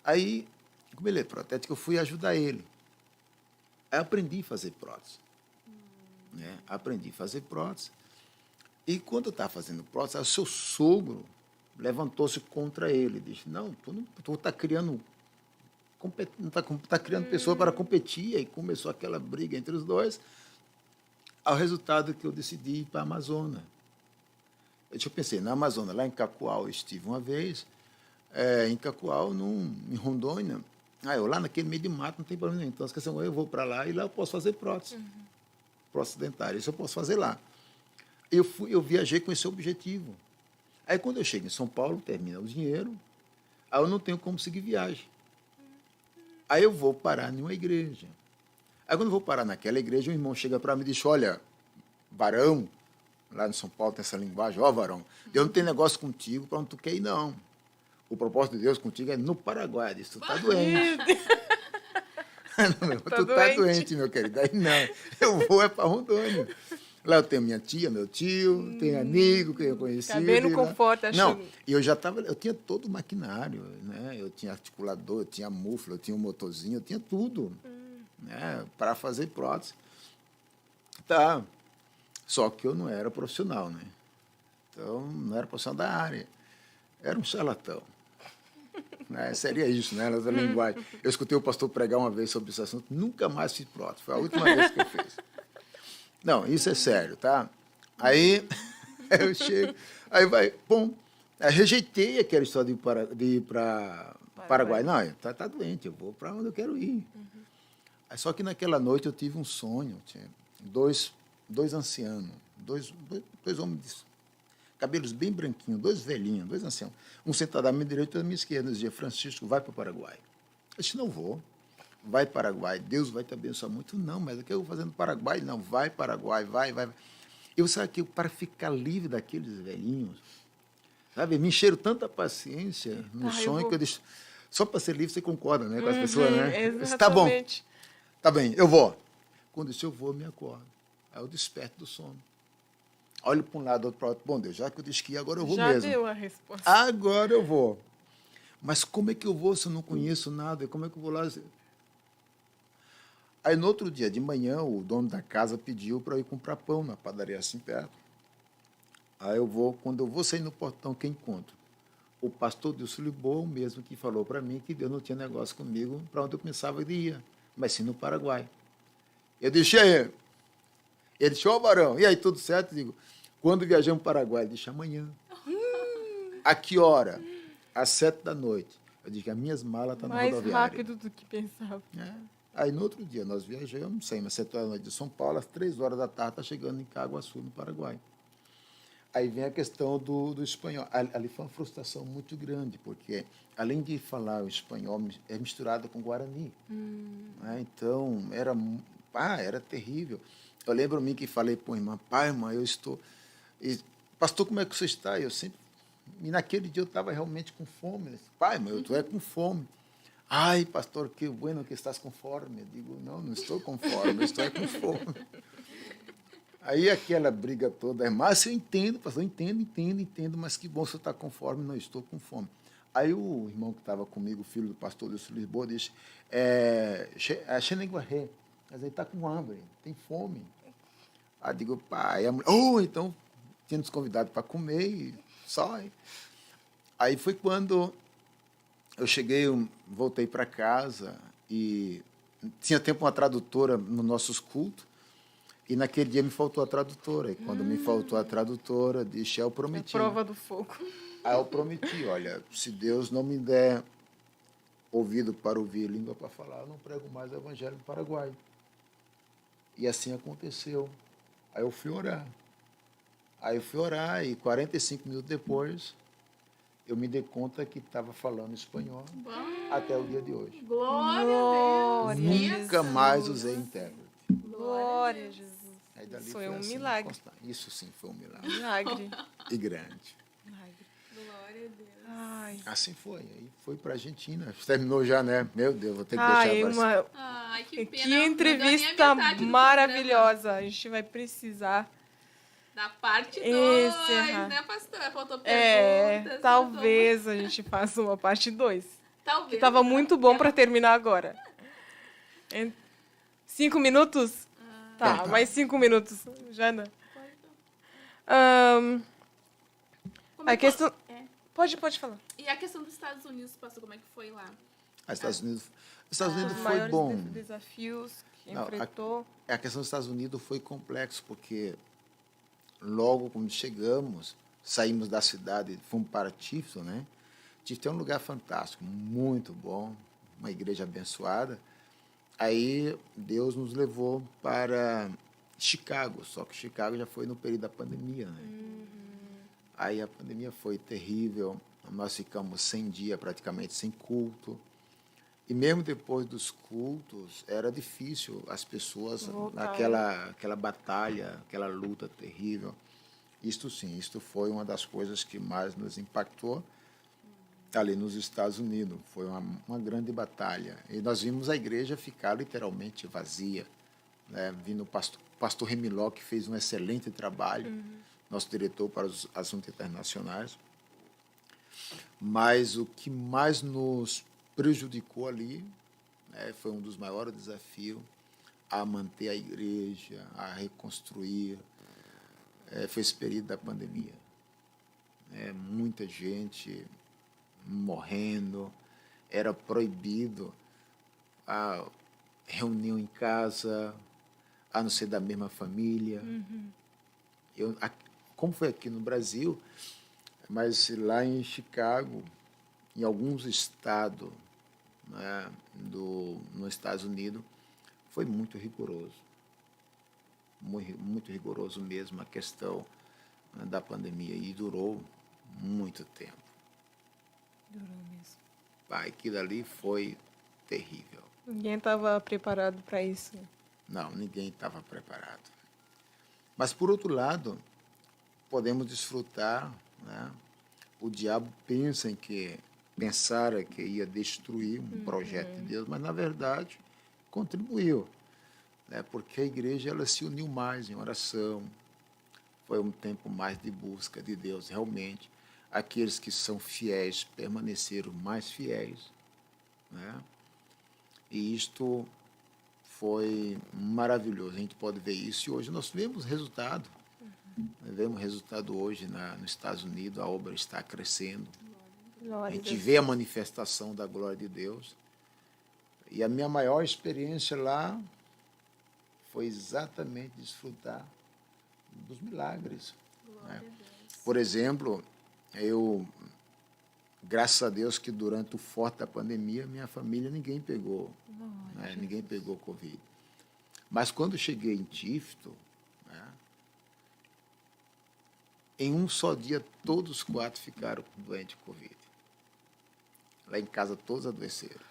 Aí, como ele é protético, eu fui ajudar ele. Aí aprendi a fazer prótese. Né? Aprendi a fazer prótese. E quando eu estava fazendo prótese, o seu sogro levantou-se contra ele. Disse, não, tu está criando... Está criando pessoa para competir, e começou aquela briga entre os dois, ao resultado que eu decidi ir para a Amazônia. Eu pensei, na Amazônia, lá em Cacoal, eu estive uma vez, em Cacoal, em Rondônia, eu lá naquele meio de mato não tem problema nenhum, então eu vou para lá e lá eu posso fazer prótese, prótese dentária, isso eu posso fazer lá. Eu viajei com esse objetivo. Aí quando eu chego em São Paulo, termina o dinheiro, aí eu não tenho como seguir viagem. Aí eu vou parar em uma igreja. Aí quando eu vou parar naquela igreja, um irmão chega para mim e diz, olha, varão, lá em São Paulo tem essa linguagem, varão, Deus não tem negócio contigo para onde tu quer ir, não. O propósito de Deus contigo é no Paraguai. Diz, tu está doente. Tu está doente, meu querido. Aí não, eu vou para Rondônia. Lá eu tenho minha tia, meu tio, tenho amigo que eu conheci. Tá bem no conforto, acho. Não, e eu tinha todo o maquinário, né? Eu tinha articulador, eu tinha mufla, eu tinha um motorzinho, eu tinha tudo, né? Para fazer prótese. Tá. Só que eu não era profissional, né? Então, não era profissional da área. Era um charlatão. Né? Seria isso, né? Essa linguagem. Eu escutei o pastor pregar uma vez sobre esse assunto, nunca mais fiz prótese. Foi a última vez que eu fiz. Não, isso é sério, tá? Aí eu chego, aí vai, bom, rejeitei aquela história de ir para Paraguai. Não, tá doente, eu vou para onde eu quero ir. Aí, só que naquela noite eu tive um sonho, tinha dois ancianos, dois homens, cabelos bem branquinhos, dois velhinhos, dois ancianos, um sentado à minha direita e à minha esquerda, dizia, Francisco, vai para o Paraguai. Eu disse, não vou. Vai Paraguai, Deus vai te abençoar muito. Não, mas o que eu vou fazer no Paraguai? Não, vai Paraguai, vai. Eu sabe que para ficar livre daqueles velhinhos, sabe, me encheram tanta paciência no sonho que eu disse, só para ser livre você concorda, né, com as pessoas, né? Eu disse, tá bom, tá bem, eu vou. Quando eu vou, eu me acordo. Aí eu desperto do sono. Olho para um lado, outro para o outro. Bom, Deus, já que eu disse que ia, agora eu vou mesmo. Já deu a resposta. Agora eu vou. Mas como é que eu vou se eu não conheço nada? Como é que eu vou lá? Aí, no outro dia de manhã, o dono da casa pediu para eu ir comprar pão na padaria assim perto. Aí quando eu vou sair no portão, quem encontro? O pastor Dilson Libor, o mesmo que falou para mim que Deus não tinha negócio comigo para onde eu pensava que ia, mas sim no Paraguai. Eu disse, aí? Ele disse, varão, e aí, tudo certo? Eu digo, quando viajamos para o Paraguai? Ele disse, amanhã. A que hora? Às 7 da noite. Eu digo que as minhas malas estão na Mais rodoviária. rápido do que pensava. É. Aí, no outro dia, nós viajamos, saímos às 7 horas da noite de São Paulo, às 3 horas da tarde, está chegando em Caguaçu, no Paraguai. Aí vem a questão do espanhol. Ali foi uma frustração muito grande, porque, além de falar o espanhol, é misturado com guarani. Né? Então, era terrível. Eu lembro-me que falei para a irmã, pai, irmã, eu estou... Pastor, como é que você está? E naquele dia eu estava realmente com fome. Eu disse, pai, irmã, eu estou com fome. Ai, pastor, que bueno que estás com fome. Eu digo, não estou com fome, eu estou com fome. Aí aquela briga toda, mas eu entendo, pastor, entendo, mas que bom você está com fome, não estou com fome. Aí o irmão que estava comigo, o filho do pastor Lúcio Lisboa, disse, Xeneguarré, mas ele está com hambre, tem fome. Aí digo, pai, a mulher, então tinha nos convidado para comer e só. Aí foi quando eu cheguei, voltei para casa e tinha tempo uma tradutora nos nossos cultos. E naquele dia me faltou a tradutora. E quando me faltou a tradutora, disse, eu prometi. A prova do fogo. Aí eu prometi, olha, se Deus não me der ouvido para ouvir, língua para falar, eu não prego mais o evangelho no Paraguai. E assim aconteceu. Aí eu fui orar. E 45 minutos depois, eu me dei conta que estava falando espanhol até o dia de hoje. Glória a Deus. Nunca mais usei intérprete. Glória a Jesus. Aí dali Foi um assim, milagre. constante. Isso sim foi um milagre. Milagre. E grande. Glória a Deus. Ai. Assim foi. Aí foi para a Argentina. Terminou já, né? Meu Deus, vou ter que Ai, deixar agora. Ai, que pena. Que não deu nem a entrevista metade do maravilhosa. A gente vai precisar. Da parte 2, Encerrar. né, pastor? Faltou É, perguntas. talvez a gente faça uma parte 2. Talvez. Que tava muito bom para terminar agora. 5 minutos? Tá, mais 5 minutos. Jana. Como A é que- questão... é. Pode falar. E a questão dos Estados Unidos, pastor, como é que foi lá? Os Estados Unidos Os foi maiores bom. desafios que Não, enfrentou. A questão dos Estados Unidos foi complexo, porque logo quando chegamos, saímos da cidade, fomos para Tifton, né? Tifton é um lugar fantástico, muito bom, uma igreja abençoada. Aí Deus nos levou para Chicago, só que Chicago já foi no período da pandemia, né? Aí a pandemia foi terrível, nós ficamos 100 dias praticamente sem culto. E mesmo depois dos cultos, era difícil as pessoas, aquela batalha, aquela luta terrível. Isto sim, isto foi uma das coisas que mais nos impactou ali nos Estados Unidos. Foi uma grande batalha. E nós vimos a igreja ficar literalmente vazia. Né? Vindo o pastor Remiló, que fez um excelente trabalho, nosso diretor para os assuntos internacionais. Mas o que mais nos prejudicou ali, né, foi um dos maiores desafios a manter a igreja, a reconstruir. Foi esse período da pandemia. Muita gente morrendo, era proibido a reunião em casa, a não ser da mesma família. Como foi aqui no Brasil, mas lá em Chicago, em alguns estados, né, nos Estados Unidos, foi muito rigoroso. Muito rigoroso mesmo a questão, né, da pandemia, e durou muito tempo. Durou mesmo. Aquilo ali foi terrível. Ninguém estava preparado para isso. Não, ninguém estava preparado. Mas, por outro lado, podemos desfrutar, né? O diabo pensara que ia destruir um projeto de Deus, mas, na verdade, contribuiu. Né? Porque a igreja ela se uniu mais em oração. Foi um tempo mais de busca de Deus, realmente. Aqueles que são fiéis permaneceram mais fiéis. Né? E isto foi maravilhoso. A gente pode ver isso e hoje nós vemos resultado. Vemos resultado hoje nos Estados Unidos, a obra está crescendo. A gente vê a manifestação da glória de Deus. E a minha maior experiência lá foi exatamente desfrutar dos milagres. Né? Por exemplo, eu Graças a Deus que durante o forte da pandemia, minha família, ninguém pegou, né? Ninguém pegou Covid. Mas quando cheguei em Tifto, né, em um só dia, todos os 4 ficaram doentes de Covid. Lá em casa, todos adoeceram.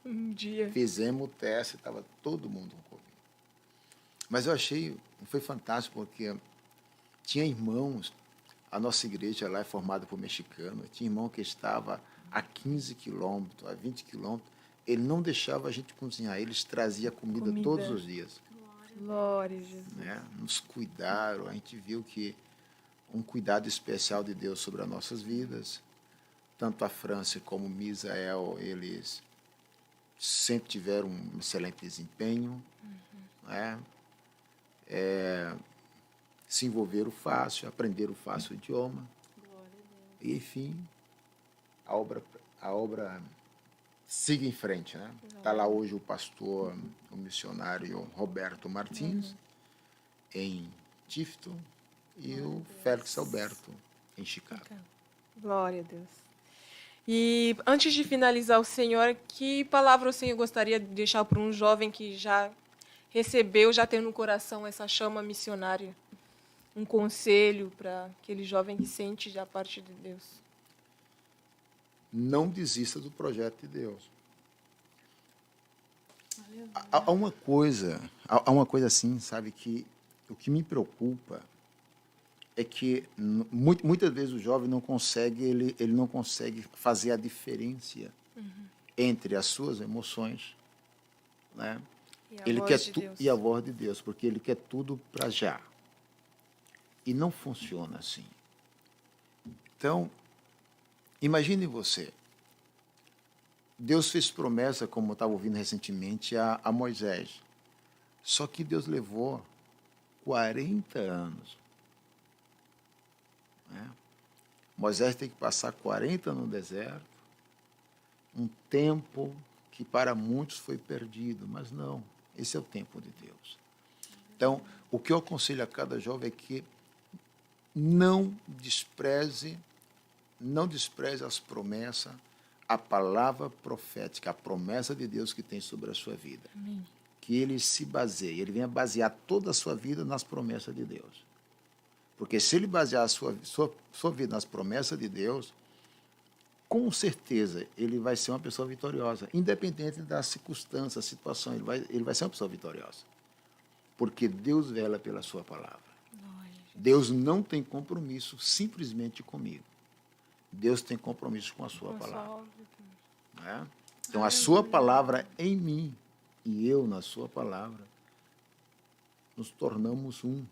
Um dia. Fizemos o teste, estava todo mundo com Covid. Mas eu achei, foi fantástico, porque tinha irmãos, a nossa igreja lá é formada por mexicanos, tinha irmão que estava a 15 quilômetros, a 20 quilômetros, ele não deixava a gente cozinhar, eles traziam comida todos os dias. Glória a Jesus. Né? Nos cuidaram, a gente viu que um cuidado especial de Deus sobre as nossas vidas. Tanto a França como o Misael, eles sempre tiveram um excelente desempenho, né? Se envolveram fácil, aprenderam fácil o idioma. E, enfim, a obra siga em frente. Né? Está lá hoje o pastor, o missionário Roberto Martins, em Tifto, e o Félix Alberto, em Chicago. Glória a Deus. E antes de finalizar, o Senhor, que palavra o Senhor gostaria de deixar para um jovem que já recebeu, já tem no coração essa chama missionária? Um conselho para aquele jovem que sente da parte de Deus? Não desista do projeto de Deus. Há uma coisa assim, sabe, que o que me preocupa é que muitas vezes o jovem não consegue, ele não consegue fazer a diferença entre as suas emoções, né? E a voz de Deus, porque ele quer tudo para já. E não funciona assim. Então, imagine você. Deus fez promessa, como eu estava ouvindo recentemente, a Moisés. Só que Deus levou 40 anos. Né? Moisés tem que passar 40 no deserto, um tempo que para muitos foi perdido, mas não, esse é o tempo de Deus. Então, o que eu aconselho a cada jovem é que não despreze as promessas, a palavra profética, a promessa de Deus que tem sobre a sua vida. Amém. Que ele se baseie, ele venha basear toda a sua vida nas promessas de Deus. Porque se ele basear a sua vida nas promessas de Deus, com certeza ele vai ser uma pessoa vitoriosa, independente da circunstância, da situação, ele vai ser uma pessoa vitoriosa. Porque Deus vela pela sua palavra. Deus não tem compromisso simplesmente comigo. Deus tem compromisso com a sua palavra. Né? Então, a sua palavra em mim e eu na sua palavra, nos tornamos um.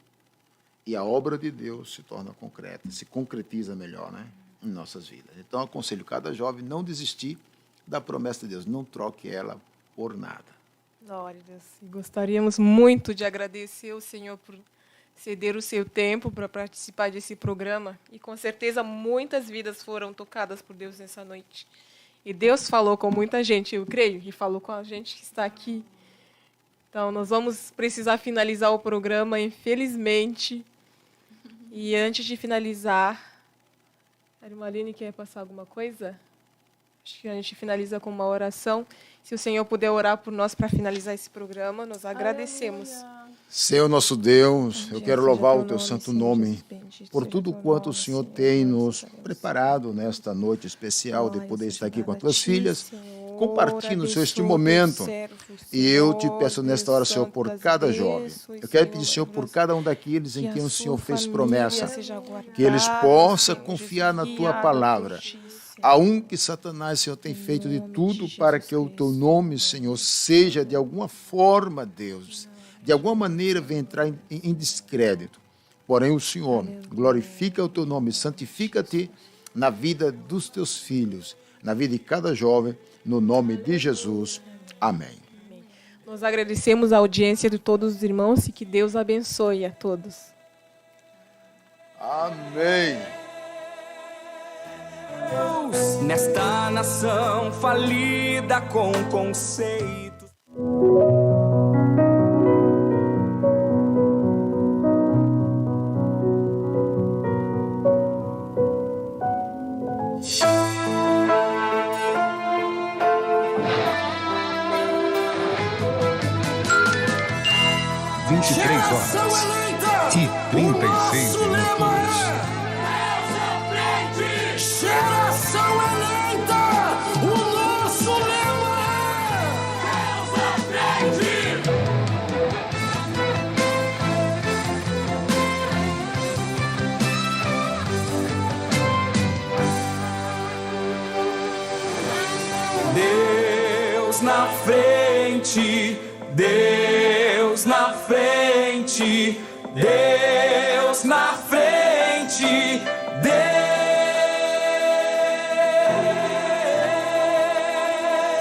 E a obra de Deus se torna concreta, se concretiza melhor, né, em nossas vidas. Então, eu aconselho cada jovem não desistir da promessa de Deus, não troque ela por nada. Glória a Deus. E gostaríamos muito de agradecer ao Senhor por ceder o seu tempo para participar desse programa. E, com certeza, muitas vidas foram tocadas por Deus nessa noite. E Deus falou com muita gente, eu creio, e falou com a gente que está aqui. Então, nós vamos precisar finalizar o programa, infelizmente. E antes de finalizar, a irmã Aline quer passar alguma coisa? Acho que a gente finaliza com uma oração. Se o Senhor puder orar por nós para finalizar esse programa, nós agradecemos. Senhor nosso Deus, eu quero louvar o teu santo nome por tudo quanto o Senhor tem nos preparado nesta noite especial de poder estar aqui com as tuas filhas. Compartilhe, Senhor, este momento. E eu te peço nesta hora, Senhor, por cada jovem. Eu quero pedir, Senhor, por cada um daqueles em quem o Senhor fez promessa, que eles possam confiar na tua palavra. Há um que Satanás, Senhor, tem feito de tudo para que o teu nome, Senhor, seja de alguma forma, Deus, de alguma maneira venha entrar em descrédito. Porém, o Senhor glorifica o teu nome, santifica-te na vida dos teus filhos, na vida de cada jovem, no nome de Jesus. Amém. Nós agradecemos a audiência de todos os irmãos e que Deus abençoe a todos. Amém. Nesta nação falida com conceitos. 23 horas e 36 minutos. Geração eleita, o nosso lema Deus na frente, Deus na frente, Deus na frente.